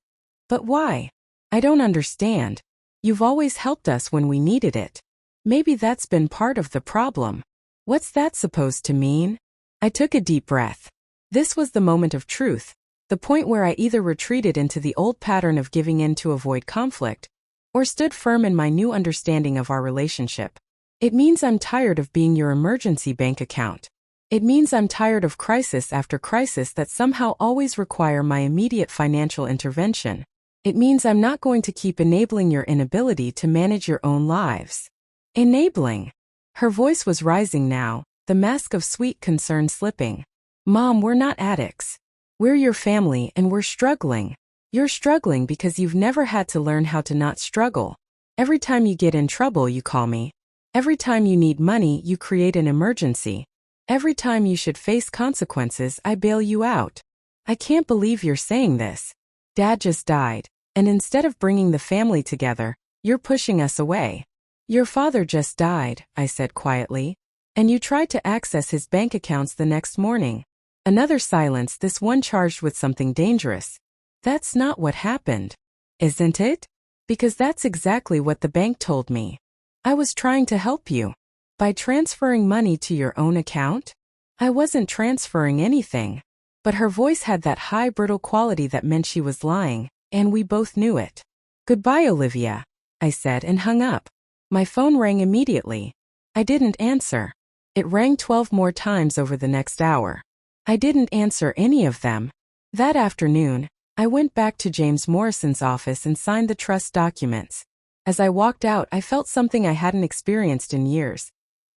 why? I don't understand. You've always helped us when we needed it. Maybe that's been part of the problem. What's that supposed to mean? I took a deep breath. This was the moment of truth, the point where I either retreated into the old pattern of giving in to avoid conflict, or stood firm in my new understanding of our relationship. It means I'm tired of being your emergency bank account. It means I'm tired of crisis after crisis that somehow always require my immediate financial intervention. It means I'm not going to keep enabling your inability to manage your own lives. Enabling. Her voice was rising now, the mask of sweet concern slipping. Mom, we're not addicts. We're your family and we're struggling. You're struggling because you've never had to learn how to not struggle. Every time you get in trouble, you call me. Every time you need money, you create an emergency. Every time you should face consequences, I bail you out. I can't believe you're saying this. Dad just died, and instead of bringing the family together, you're pushing us away. Your father just died, I said quietly, and you tried to access his bank accounts the next morning. Another silence, this one charged with something dangerous. That's not what happened. Isn't it? Because that's exactly what the bank told me. I was trying to help you. By transferring money to your own account? I wasn't transferring anything. But her voice had that high, brittle quality that meant she was lying, and we both knew it. Goodbye, Olivia, I said and hung up. My phone rang immediately. I didn't answer. It rang 12 more times over the next hour. I didn't answer any of them. That afternoon, I went back to James Morrison's office and signed the trust documents. As I walked out, I felt something I hadn't experienced in years.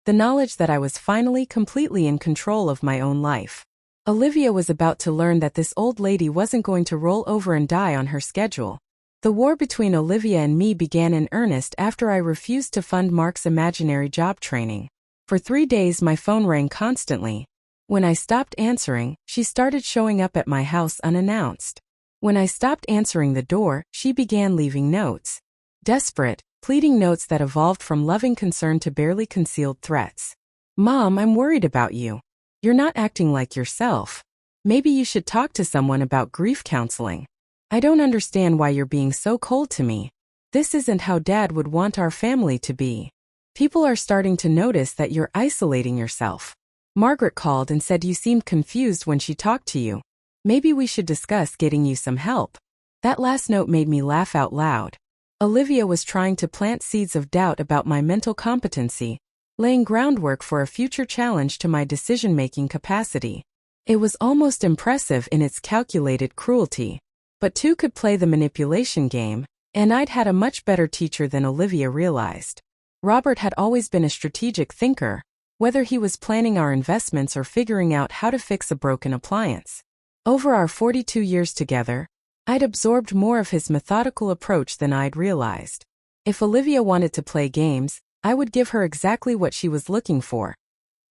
The knowledge that I was finally completely in control of my own life. Olivia was about to learn that this old lady wasn't going to roll over and die on her schedule. The war between Olivia and me began in earnest after I refused to fund Mark's imaginary job training. For 3 days my phone rang constantly. When I stopped answering, she started showing up at my house unannounced. When I stopped answering the door, she began leaving notes. Desperate, pleading notes that evolved from loving concern to barely concealed threats. Mom, I'm worried about you. You're not acting like yourself. Maybe you should talk to someone about grief counseling. I don't understand why you're being so cold to me. This isn't how Dad would want our family to be. People are starting to notice that you're isolating yourself. Margaret called and said you seemed confused when she talked to you. Maybe we should discuss getting you some help. That last note made me laugh out loud. Olivia was trying to plant seeds of doubt about my mental competency, laying groundwork for a future challenge to my decision-making capacity. It was almost impressive in its calculated cruelty. But two could play the manipulation game, and I'd had a much better teacher than Olivia realized. Robert had always been a strategic thinker, whether he was planning our investments or figuring out how to fix a broken appliance. Over our 42 years together, I'd absorbed more of his methodical approach than I'd realized. If Olivia wanted to play games, I would give her exactly what she was looking for.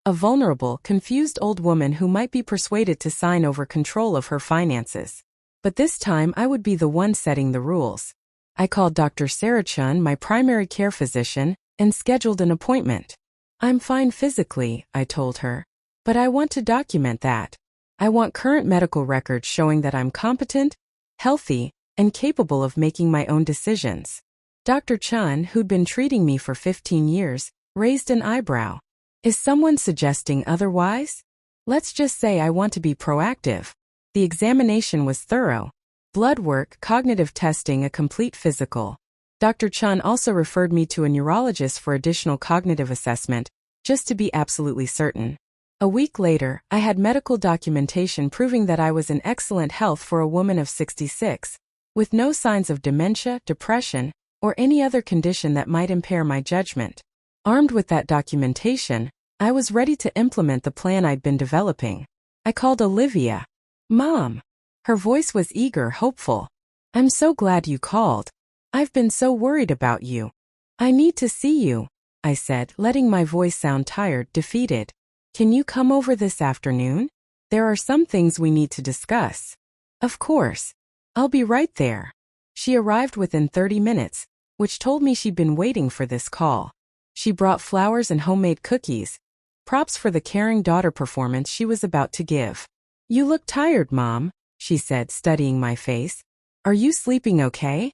A vulnerable, confused old woman who might be persuaded to sign over control of her finances. But this time I would be the one setting the rules. I called Dr. Sarah Chun, my primary care physician, and scheduled an appointment. I'm fine physically, I told her. But I want to document that. I want current medical records showing that I'm competent, healthy, and capable of making my own decisions. Dr. Chun, who'd been treating me for 15 years, raised an eyebrow. Is someone suggesting otherwise? Let's just say I want to be proactive. The examination was thorough. Blood work, cognitive testing, a complete physical. Dr. Chun also referred me to a neurologist for additional cognitive assessment, just to be absolutely certain. A week later, I had medical documentation proving that I was in excellent health for a woman of 66, with no signs of dementia, depression, or any other condition that might impair my judgment. Armed with that documentation, I was ready to implement the plan I'd been developing. I called Olivia. Mom. Her voice was eager, hopeful. I'm so glad you called. I've been so worried about you. I need to see you, I said, letting my voice sound tired, defeated. Can you come over this afternoon? There are some things we need to discuss. Of course. I'll be right there. She arrived within 30 minutes, which told me she'd been waiting for this call. She brought flowers and homemade cookies, props for the caring daughter performance she was about to give. You look tired, Mom, she said, studying my face. Are you sleeping okay?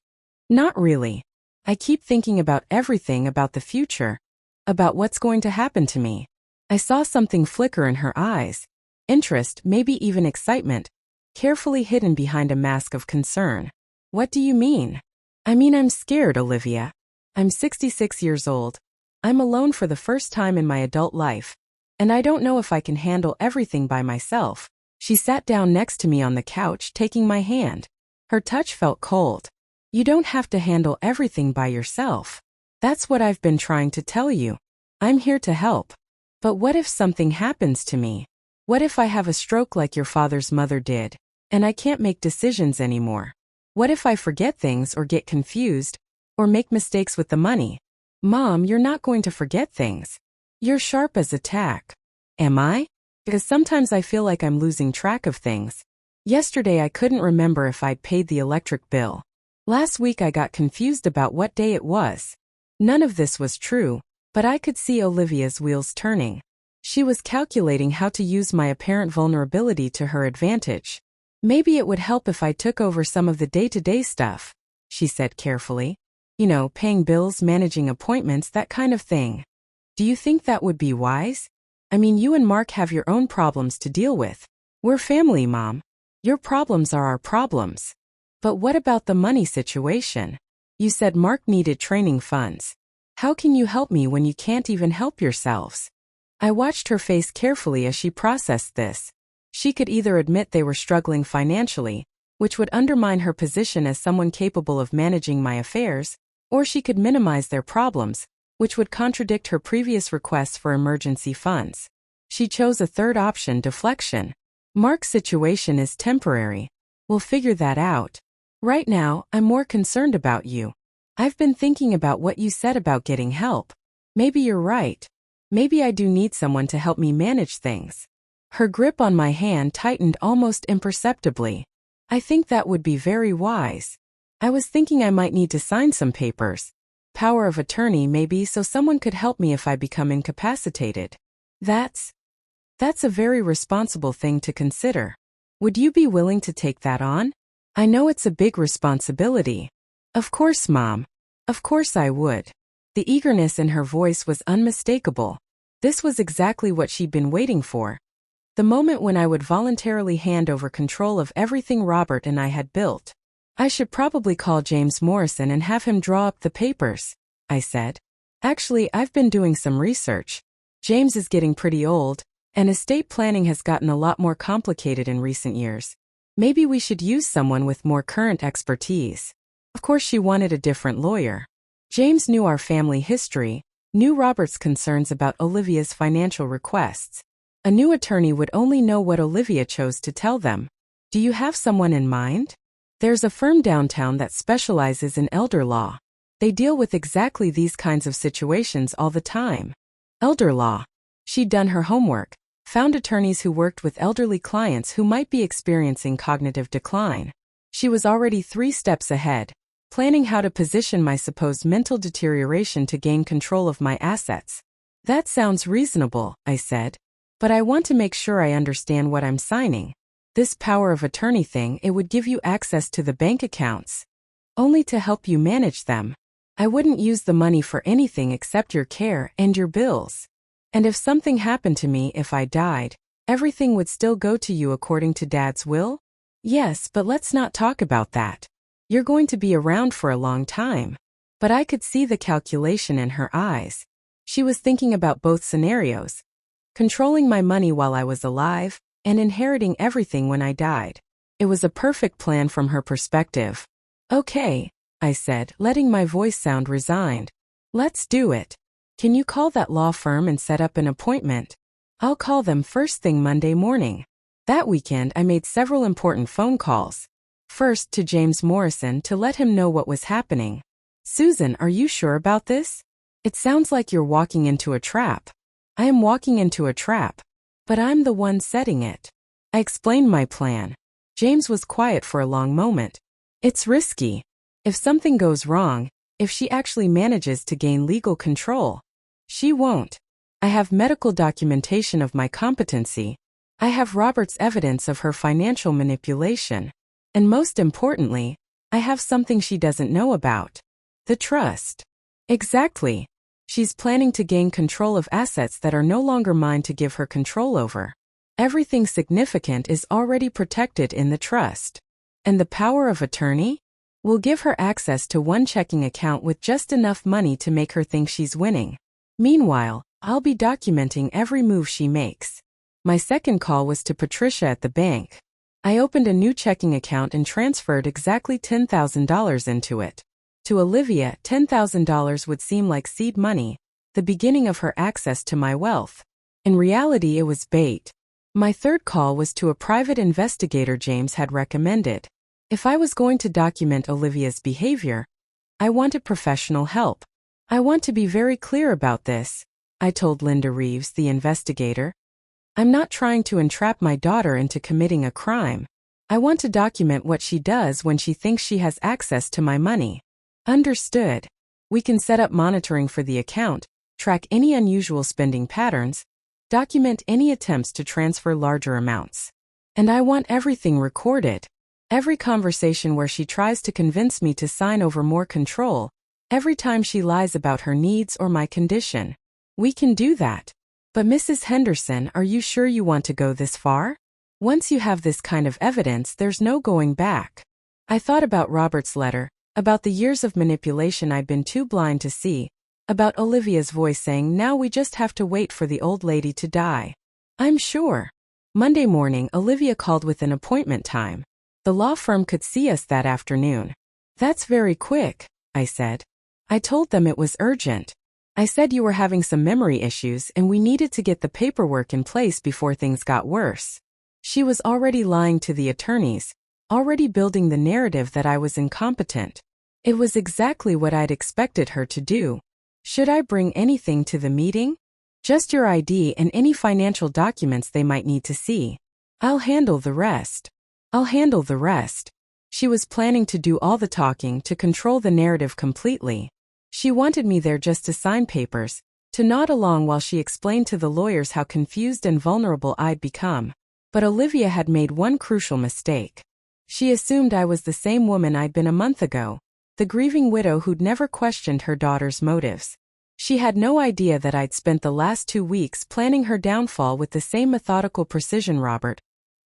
Not really. I keep thinking about everything about the future, about what's going to happen to me. I saw something flicker in her eyes. Interest, maybe even excitement, carefully hidden behind a mask of concern. What do you mean? I mean, I'm scared, Olivia. I'm 66 years old. I'm alone for the first time in my adult life, and I don't know if I can handle everything by myself. She sat down next to me on the couch, taking my hand. Her touch felt cold. You don't have to handle everything by yourself. That's what I've been trying to tell you. I'm here to help. But what if something happens to me? What if I have a stroke like your father's mother did, and I can't make decisions anymore? What if I forget things or get confused, or make mistakes with the money? Mom, you're not going to forget things. You're sharp as a tack. Am I? Because sometimes I feel like I'm losing track of things. Yesterday I couldn't remember if I'd paid the electric bill. Last week I got confused about what day it was. None of this was true, but I could see Olivia's wheels turning. She was calculating how to use my apparent vulnerability to her advantage. Maybe it would help if I took over some of the day-to-day stuff, she said carefully. You know, paying bills, managing appointments, that kind of thing. Do you think that would be wise? I mean, you and Mark have your own problems to deal with. We're family, Mom. Your problems are our problems. But what about the money situation? You said Mark needed training funds. How can you help me when you can't even help yourselves? I watched her face carefully as she processed this. She could either admit they were struggling financially, which would undermine her position as someone capable of managing my affairs, or she could minimize their problems, which would contradict her previous requests for emergency funds. She chose a third option, deflection. Mark's situation is temporary. We'll figure that out. Right now, I'm more concerned about you. I've been thinking about what you said about getting help. Maybe you're right. Maybe I do need someone to help me manage things. Her grip on my hand tightened almost imperceptibly. I think that would be very wise. I was thinking I might need to sign some papers. Power of attorney maybe, so someone could help me if I become incapacitated. That's a very responsible thing to consider. Would you be willing to take that on? I know it's a big responsibility. Of course, Mom. Of course I would. The eagerness in her voice was unmistakable. This was exactly what she'd been waiting for. The moment when I would voluntarily hand over control of everything Robert and I had built. I should probably call James Morrison and have him draw up the papers, I said. Actually, I've been doing some research. James is getting pretty old, and estate planning has gotten a lot more complicated in recent years. Maybe we should use someone with more current expertise. Of course, she wanted a different lawyer. James knew our family history, knew Robert's concerns about Olivia's financial requests. A new attorney would only know what Olivia chose to tell them. Do you have someone in mind? There's a firm downtown that specializes in elder law. They deal with exactly these kinds of situations all the time. Elder law. She'd done her homework, found attorneys who worked with elderly clients who might be experiencing cognitive decline. She was already 3 steps ahead, planning how to position my supposed mental deterioration to gain control of my assets. That sounds reasonable, I said. But I want to make sure I understand what I'm signing. This power of attorney thing, it would give you access to the bank accounts. Only to help you manage them. I wouldn't use the money for anything except your care and your bills. And if something happened to me, if I died, everything would still go to you according to Dad's will? Yes, but let's not talk about that. You're going to be around for a long time. But I could see the calculation in her eyes. She was thinking about both scenarios. Controlling my money while I was alive, and inheriting everything when I died. It was a perfect plan from her perspective. Okay, I said, letting my voice sound resigned. Let's do it. Can you call that law firm and set up an appointment? I'll call them first thing Monday morning. That weekend I made several important phone calls. First to James Morrison to let him know what was happening. Susan, are you sure about this? It sounds like you're walking into a trap. I am walking into a trap. But I'm the one setting it. I explained my plan. James was quiet for a long moment. It's risky. If something goes wrong, if she actually manages to gain legal control, she won't. I have medical documentation of my competency. I have Robert's evidence of her financial manipulation. And most importantly, I have something she doesn't know about. The trust. Exactly. She's planning to gain control of assets that are no longer mine to give her control over. Everything significant is already protected in the trust. And the power of attorney? Will give her access to one checking account with just enough money to make her think she's winning. Meanwhile, I'll be documenting every move she makes. My second call was to Patricia at the bank. I opened a new checking account and transferred exactly $10,000 into it. To Olivia, $10,000 would seem like seed money, the beginning of her access to my wealth. In reality, it was bait. My third call was to a private investigator James had recommended. If I was going to document Olivia's behavior, I wanted professional help. I want to be very clear about this, I told Linda Reeves, the investigator. I'm not trying to entrap my daughter into committing a crime. I want to document what she does when she thinks she has access to my money. Understood. We can set up monitoring for the account, track any unusual spending patterns, document any attempts to transfer larger amounts. And I want everything recorded. Every conversation where she tries to convince me to sign over more control, every time she lies about her needs or my condition. We can do that. But Mrs. Henderson, are you sure you want to go this far? Once you have this kind of evidence, there's no going back. I thought about Robert's letter, about the years of manipulation I'd been too blind to see, about Olivia's voice saying now we just have to wait for the old lady to die. I'm sure. Monday morning, Olivia called with an appointment time. The law firm could see us that afternoon. That's very quick, I said. I told them it was urgent. I said you were having some memory issues and we needed to get the paperwork in place before things got worse. She was already lying to the attorneys, already building the narrative that I was incompetent. It was exactly what I'd expected her to do. Should I bring anything to the meeting? Just your ID and any financial documents they might need to see. I'll handle the rest. I'll handle the rest. She was planning to do all the talking, to control the narrative completely. She wanted me there just to sign papers, to nod along while she explained to the lawyers how confused and vulnerable I'd become. But Olivia had made one crucial mistake. She assumed I was the same woman I'd been a month ago, the grieving widow who'd never questioned her daughter's motives. She had no idea that I'd spent the last 2 weeks planning her downfall with the same methodical precision Robert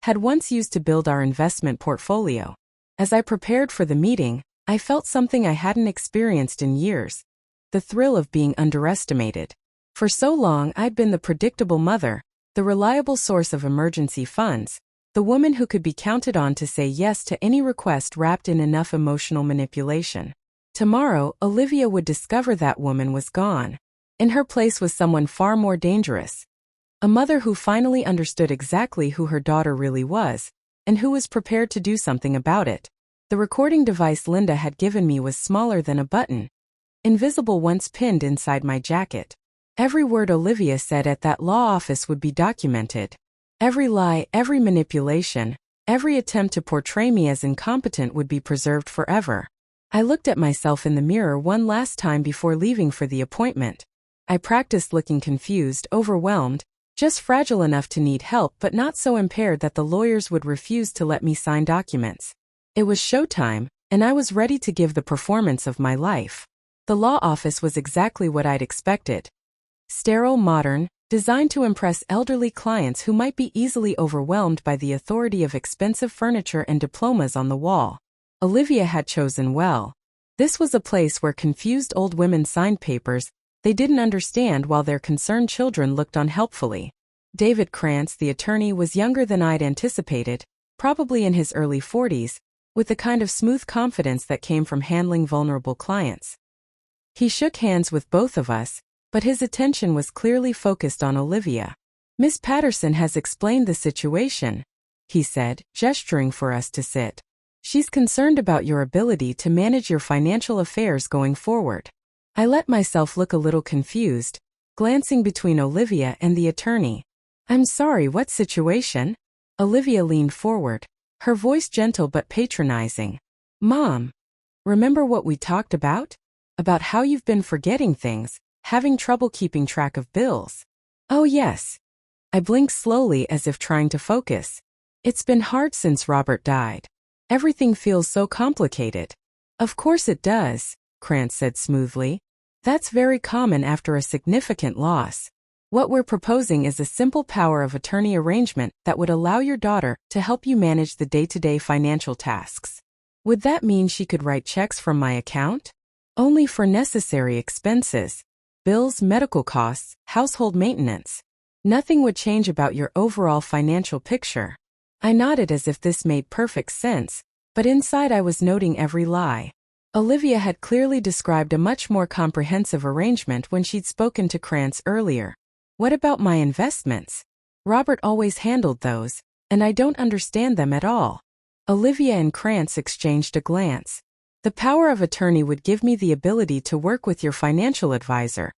had once used to build our investment portfolio. As I prepared for the meeting, I felt something I hadn't experienced in years. The thrill of being underestimated. For so long I'd been the predictable mother, the reliable source of emergency funds, the woman who could be counted on to say yes to any request wrapped in enough emotional manipulation. Tomorrow, Olivia would discover that woman was gone. In her place was someone far more dangerous. A mother who finally understood exactly who her daughter really was, and who was prepared to do something about it. The recording device Linda had given me was smaller than a button, invisible once pinned inside my jacket. Every word Olivia said at that law office would be documented. Every lie, every manipulation, every attempt to portray me as incompetent would be preserved forever. I looked at myself in the mirror one last time before leaving for the appointment. I practiced looking confused, overwhelmed, just fragile enough to need help but not so impaired that the lawyers would refuse to let me sign documents. It was showtime, and I was ready to give the performance of my life. The law office was exactly what I'd expected. Sterile, modern, designed to impress elderly clients who might be easily overwhelmed by the authority of expensive furniture and diplomas on the wall. Olivia had chosen well. This was a place where confused old women signed papers they didn't understand while their concerned children looked on helpfully. David Krantz, the attorney, was younger than I'd anticipated, probably in his early 40s, with the kind of smooth confidence that came from handling vulnerable clients. He shook hands with both of us, but his attention was clearly focused on Olivia. "Miss Patterson has explained the situation," he said, gesturing for us to sit. She's concerned about your ability to manage your financial affairs going forward. I let myself look a little confused, glancing between Olivia and the attorney. I'm sorry, what situation? Olivia leaned forward, her voice gentle but patronizing. Mom, remember what we talked about? About how you've been forgetting things, having trouble keeping track of bills. Oh yes. I blinked slowly as if trying to focus. It's been hard since Robert died. Everything feels so complicated. Of course it does, Krantz said smoothly. That's very common after a significant loss. What we're proposing is a simple power of attorney arrangement that would allow your daughter to help you manage the day-to-day financial tasks. Would that mean she could write checks from my account? Only for necessary expenses. Bills, medical costs, household maintenance. Nothing would change about your overall financial picture. I nodded as if this made perfect sense, but inside I was noting every lie. Olivia had clearly described a much more comprehensive arrangement when she'd spoken to Krantz earlier. What about my investments? Robert always handled those, and I don't understand them at all. Olivia and Krantz exchanged a glance. The power of attorney would give me the ability to work with your financial advisor,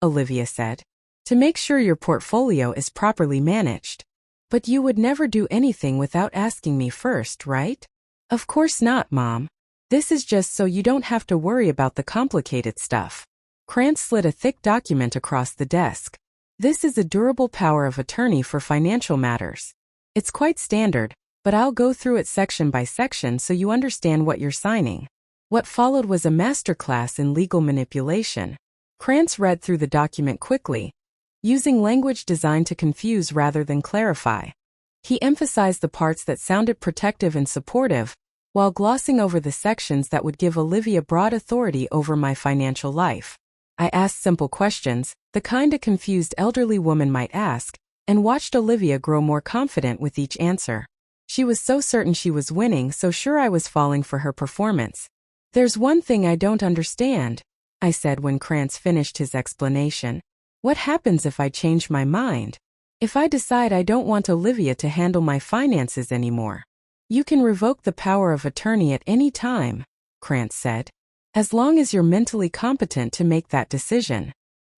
Olivia said, to make sure your portfolio is properly managed. But you would never do anything without asking me first, right? Of course not, Mom. This is just so you don't have to worry about the complicated stuff. Krantz slid a thick document across the desk. This is a durable power of attorney for financial matters. It's quite standard, but I'll go through it section by section so you understand what you're signing. What followed was a masterclass in legal manipulation. Krantz read through the document quickly, using language designed to confuse rather than clarify. He emphasized the parts that sounded protective and supportive, while glossing over the sections that would give Olivia broad authority over my financial life. I asked simple questions, the kind a confused elderly woman might ask, and watched Olivia grow more confident with each answer. She was so certain she was winning, so sure I was falling for her performance. There's one thing I don't understand, I said when Krantz finished his explanation. What happens if I change my mind? If I decide I don't want Olivia to handle my finances anymore? You can revoke the power of attorney at any time, Krantz said, as long as you're mentally competent to make that decision.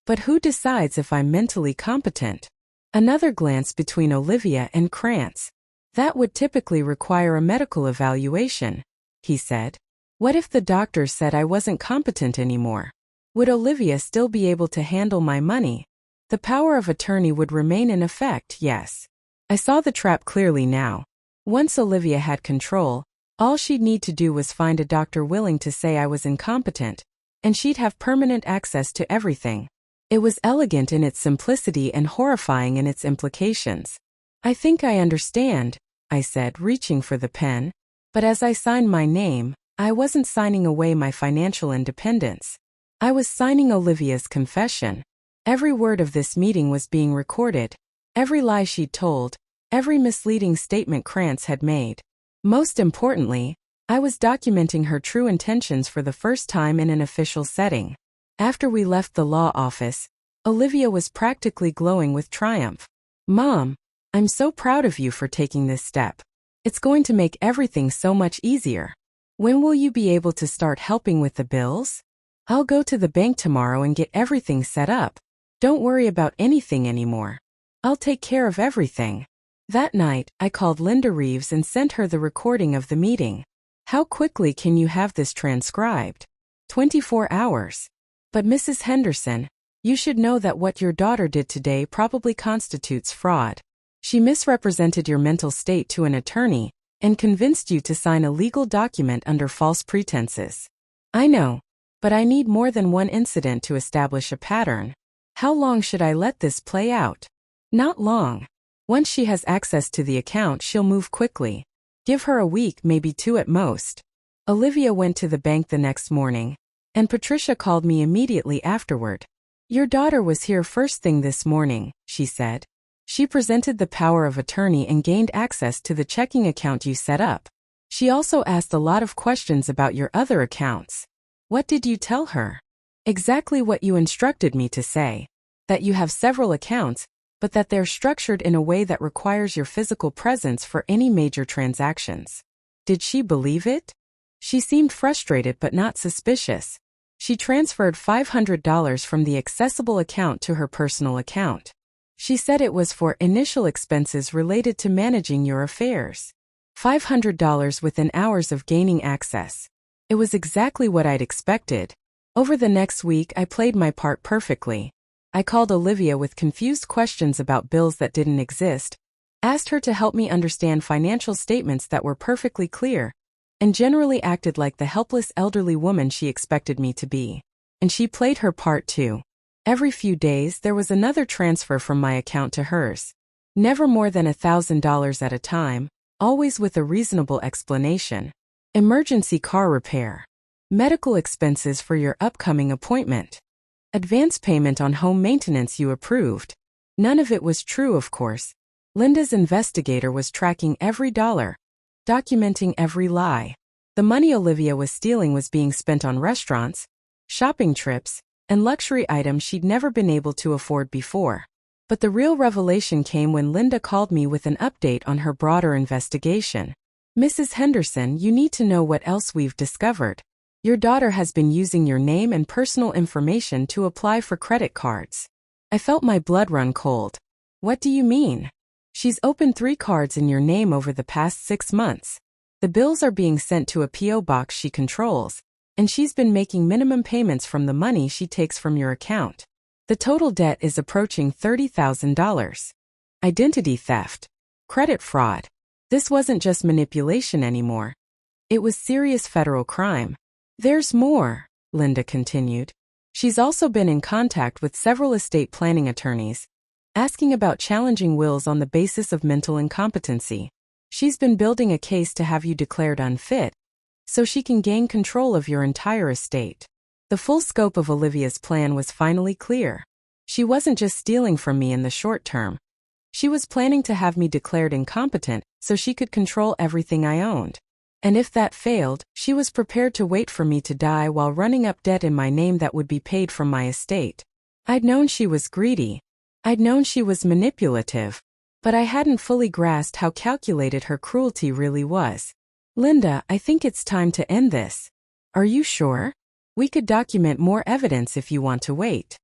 But who decides if I'm mentally competent? Another glance between Olivia and Krantz. That would typically require a medical evaluation, he said. What if the doctor said I wasn't competent anymore? Would Olivia still be able to handle my money? The power of attorney would remain in effect, yes. I saw the trap clearly now. Once Olivia had control, all she'd need to do was find a doctor willing to say I was incompetent, and she'd have permanent access to everything. It was elegant in its simplicity and horrifying in its implications. I think I understand, I said, reaching for the pen. But as I signed my name, I wasn't signing away my financial independence. I was signing Olivia's confession. Every word of this meeting was being recorded. Every lie she'd told, every misleading statement Krantz had made. Most importantly, I was documenting her true intentions for the first time in an official setting. After we left the law office, Olivia was practically glowing with triumph. Mom, I'm so proud of you for taking this step. It's going to make everything so much easier. When will you be able to start helping with the bills? I'll go to the bank tomorrow and get everything set up. Don't worry about anything anymore. I'll take care of everything. That night, I called Linda Reeves and sent her the recording of the meeting. How quickly can you have this transcribed? 24 hours. But Mrs. Henderson, you should know that what your daughter did today probably constitutes fraud. She misrepresented your mental state to an attorney and convinced you to sign a legal document under false pretenses. I know, but I need more than one incident to establish a pattern. How long should I let this play out? Not long. Once she has access to the account, she'll move quickly. Give her a week, maybe 2 at most. Olivia went to the bank the next morning, and Patricia called me immediately afterward. Your daughter was here first thing this morning, she said. She presented the power of attorney and gained access to the checking account you set up. She also asked a lot of questions about your other accounts. What did you tell her? Exactly what you instructed me to say. That you have several accounts, but that they're structured in a way that requires your physical presence for any major transactions. Did she believe it? She seemed frustrated but not suspicious. She transferred $500 from the accessible account to her personal account. She said it was for initial expenses related to managing your affairs. $500 within hours of gaining access. It was exactly what I'd expected. Over the next week, I played my part perfectly. I called Olivia with confused questions about bills that didn't exist, asked her to help me understand financial statements that were perfectly clear, and generally acted like the helpless elderly woman she expected me to be. And she played her part too. Every few days, there was another transfer from my account to hers. Never more than $1,000 at a time, always with a reasonable explanation. Emergency car repair. Medical expenses for your upcoming appointment. Advance payment on home maintenance you approved. None of it was true, of course. Linda's investigator was tracking every dollar, documenting every lie. The money Olivia was stealing was being spent on restaurants, shopping trips, and luxury items she'd never been able to afford before. But the real revelation came when Linda called me with an update on her broader investigation. Mrs. Henderson, you need to know what else we've discovered. Your daughter has been using your name and personal information to apply for credit cards. I felt my blood run cold. What do you mean? She's opened 3 cards in your name over the past 6 months. The bills are being sent to a P.O. box she controls, and she's been making minimum payments from the money she takes from your account. The total debt is approaching $30,000. Identity theft. Credit fraud. This wasn't just manipulation anymore. It was serious federal crime. There's more, Linda continued. She's also been in contact with several estate planning attorneys, asking about challenging wills on the basis of mental incompetency. She's been building a case to have you declared unfit, so she can gain control of your entire estate. The full scope of Olivia's plan was finally clear. She wasn't just stealing from me in the short term. She was planning to have me declared incompetent so she could control everything I owned. And if that failed, she was prepared to wait for me to die while running up debt in my name that would be paid from my estate. I'd known she was greedy. I'd known she was manipulative. But I hadn't fully grasped how calculated her cruelty really was. Linda, I think it's time to end this. Are you sure? We could document more evidence if you want to wait.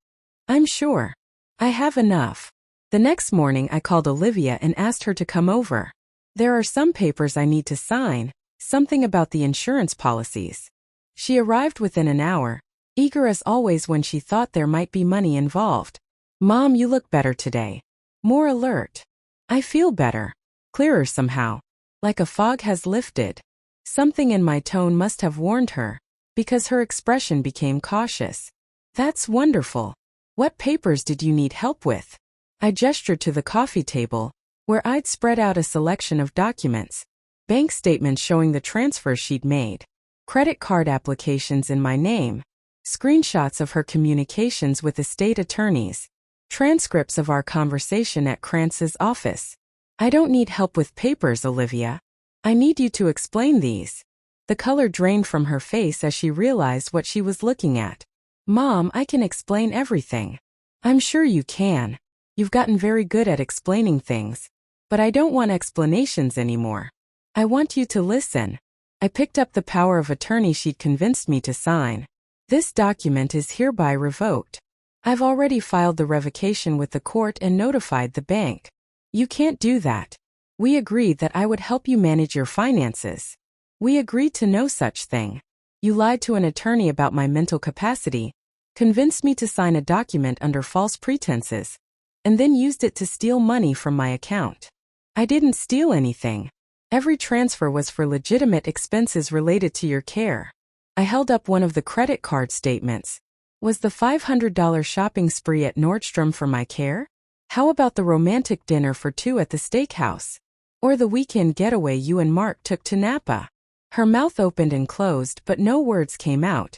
I'm sure. I have enough. The next morning I called Olivia and asked her to come over. There are some papers I need to sign, something about the insurance policies. She arrived within an hour, eager as always when she thought there might be money involved. Mom, you look better today. More alert. I feel better. Clearer somehow. Like a fog has lifted. Something in my tone must have warned her, because her expression became cautious. That's wonderful. What papers did you need help with? I gestured to the coffee table, where I'd spread out a selection of documents. Bank statements showing the transfers she'd made. Credit card applications in my name. Screenshots of her communications with estate attorneys. Transcripts of our conversation at Krantz's office. I don't need help with papers, Olivia. I need you to explain these. The color drained from her face as she realized what she was looking at. Mom, I can explain everything. I'm sure you can. You've gotten very good at explaining things. But I don't want explanations anymore. I want you to listen. I picked up the power of attorney she'd convinced me to sign. This document is hereby revoked. I've already filed the revocation with the court and notified the bank. You can't do that. We agreed that I would help you manage your finances. We agreed to no such thing. You lied to an attorney about my mental capacity, convinced me to sign a document under false pretenses, and then used it to steal money from my account. I didn't steal anything. Every transfer was for legitimate expenses related to your care. I held up one of the credit card statements. Was the $500 shopping spree at Nordstrom for my care? How about the romantic dinner for 2 at the steakhouse? Or the weekend getaway you and Mark took to Napa? Her mouth opened and closed, but no words came out.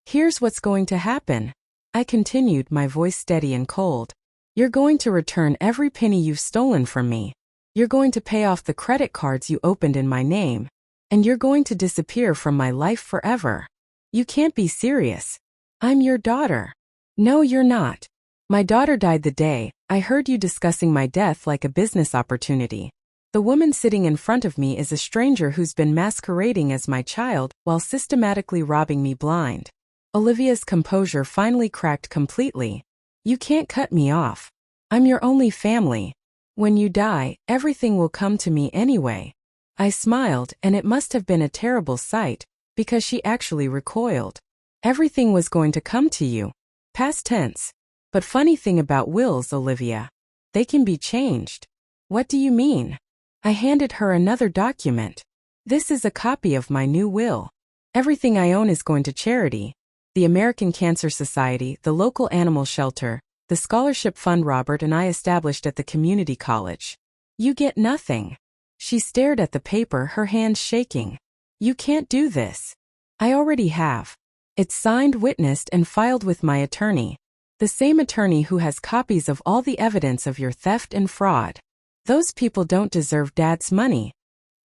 Here's what's going to happen. I continued, my voice steady and cold. You're going to return every penny you've stolen from me. You're going to pay off the credit cards you opened in my name. And you're going to disappear from my life forever. You can't be serious. I'm your daughter. No, you're not. My daughter died the day I heard you discussing my death like a business opportunity. The woman sitting in front of me is a stranger who's been masquerading as my child while systematically robbing me blind. Olivia's composure finally cracked completely. You can't cut me off. I'm your only family. When you die, everything will come to me anyway. I smiled, and it must have been a terrible sight, because she actually recoiled. Everything was going to come to you. Past tense. But funny thing about wills, Olivia. They can be changed. What do you mean? I handed her another document. This is a copy of my new will. Everything I own is going to charity. The American Cancer Society, the local animal shelter, the scholarship fund Robert and I established at the community college. You get nothing. She stared at the paper, her hands shaking. You can't do this. I already have. It's signed, witnessed, and filed with my attorney. The same attorney who has copies of all the evidence of your theft and fraud. Those people don't deserve Dad's money.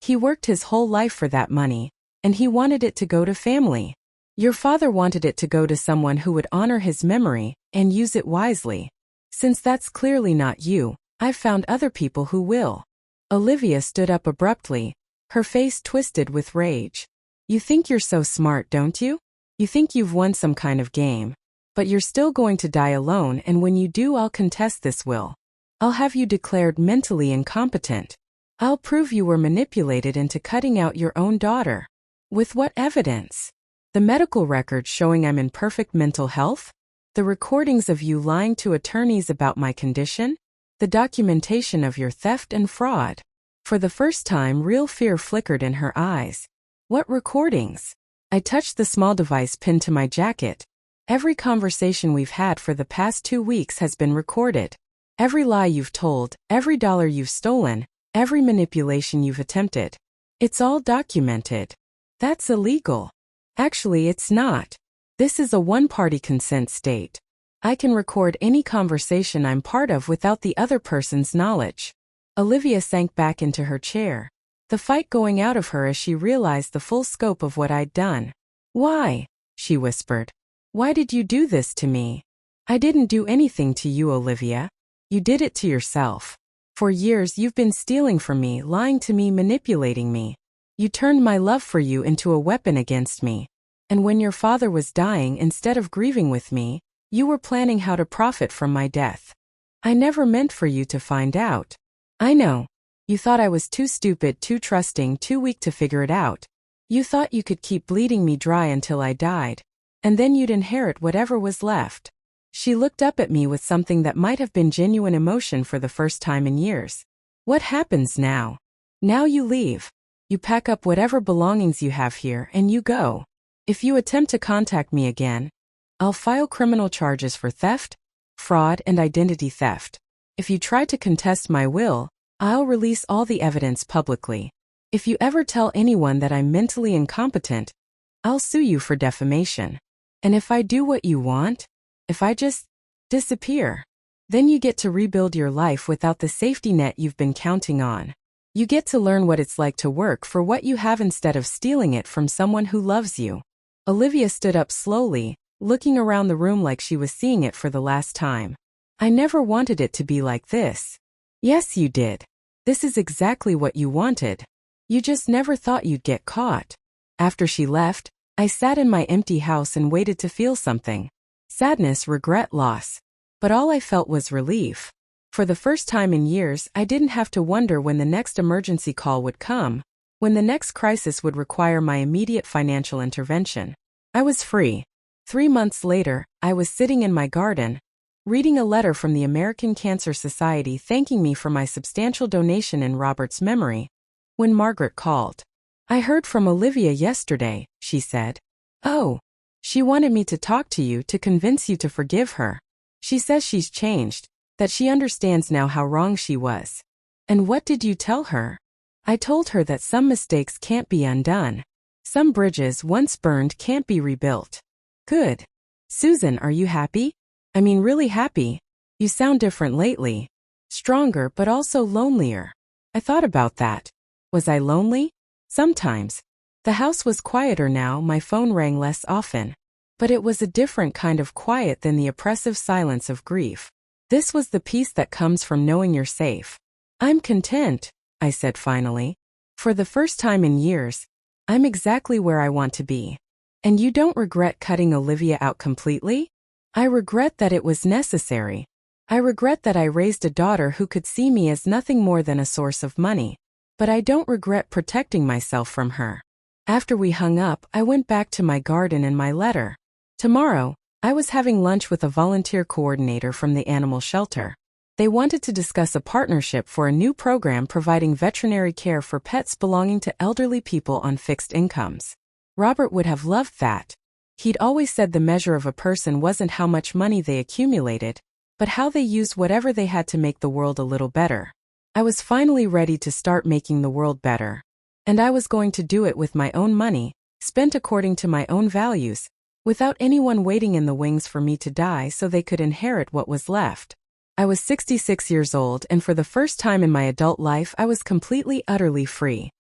He worked his whole life for that money, and he wanted it to go to family. Your father wanted it to go to someone who would honor his memory and use it wisely. Since that's clearly not you, I've found other people who will. Olivia stood up abruptly, her face twisted with rage. You think you're so smart, don't you? You think you've won some kind of game. But you're still going to die alone, and when you do, I'll contest this will. I'll have you declared mentally incompetent. I'll prove you were manipulated into cutting out your own daughter. With what evidence? The medical records showing I'm in perfect mental health? The recordings of you lying to attorneys about my condition? The documentation of your theft and fraud? For the first time, real fear flickered in her eyes. What recordings? I touched the small device pinned to my jacket. Every conversation we've had for the past 2 weeks has been recorded. Every lie you've told, every dollar you've stolen, every manipulation you've attempted. It's all documented. That's illegal. Actually, it's not. This is a one-party consent state. I can record any conversation I'm part of without the other person's knowledge. Olivia sank back into her chair, the fight going out of her as she realized the full scope of what I'd done. Why? She whispered. Why did you do this to me? I didn't do anything to you, Olivia. You did it to yourself. For years you've been stealing from me, lying to me, manipulating me. You turned my love for you into a weapon against me. And when your father was dying, instead of grieving with me, you were planning how to profit from my death. I never meant for you to find out. I know. You thought I was too stupid, too trusting, too weak to figure it out. You thought you could keep bleeding me dry until I died. And then you'd inherit whatever was left. She looked up at me with something that might have been genuine emotion for the first time in years. What happens now? Now you leave. You pack up whatever belongings you have here and you go. If you attempt to contact me again, I'll file criminal charges for theft, fraud, and identity theft. If you try to contest my will, I'll release all the evidence publicly. If you ever tell anyone that I'm mentally incompetent, I'll sue you for defamation. And if I do what you want, if I just disappear, then you get to rebuild your life without the safety net you've been counting on. You get to learn what it's like to work for what you have instead of stealing it from someone who loves you. Olivia stood up slowly, looking around the room like she was seeing it for the last time. I never wanted it to be like this. Yes, you did. This is exactly what you wanted. You just never thought you'd get caught. After she left, I sat in my empty house and waited to feel something. Sadness, regret, loss. But all I felt was relief. For the first time in years, I didn't have to wonder when the next emergency call would come, when the next crisis would require my immediate financial intervention. I was free. 3 months later, I was sitting in my garden, reading a letter from the American Cancer Society thanking me for my substantial donation in Robert's memory, when Margaret called. I heard from Olivia yesterday, she said. Oh. She wanted me to talk to you to convince you to forgive her. She says she's changed, that she understands now how wrong she was. And what did you tell her? I told her that some mistakes can't be undone. Some bridges once burned can't be rebuilt. Good. Susan, are you happy? I mean, really happy. You sound different lately. Stronger but also lonelier. I thought about that. Was I lonely? Sometimes. The house was quieter now, my phone rang less often. But it was a different kind of quiet than the oppressive silence of grief. This was the peace that comes from knowing you're safe. I'm content. I said finally. For the first time in years, I'm exactly where I want to be. And you don't regret cutting Olivia out completely? I regret that it was necessary. I regret that I raised a daughter who could see me as nothing more than a source of money. But I don't regret protecting myself from her. After we hung up, I went back to my garden and my letter. Tomorrow, I was having lunch with a volunteer coordinator from the animal shelter. They wanted to discuss a partnership for a new program providing veterinary care for pets belonging to elderly people on fixed incomes. Robert would have loved that. He'd always said the measure of a person wasn't how much money they accumulated, but how they used whatever they had to make the world a little better. I was finally ready to start making the world better. And I was going to do it with my own money, spent according to my own values, without anyone waiting in the wings for me to die so they could inherit what was left. I was 66 years old, and for the first time in my adult life I was completely, utterly free.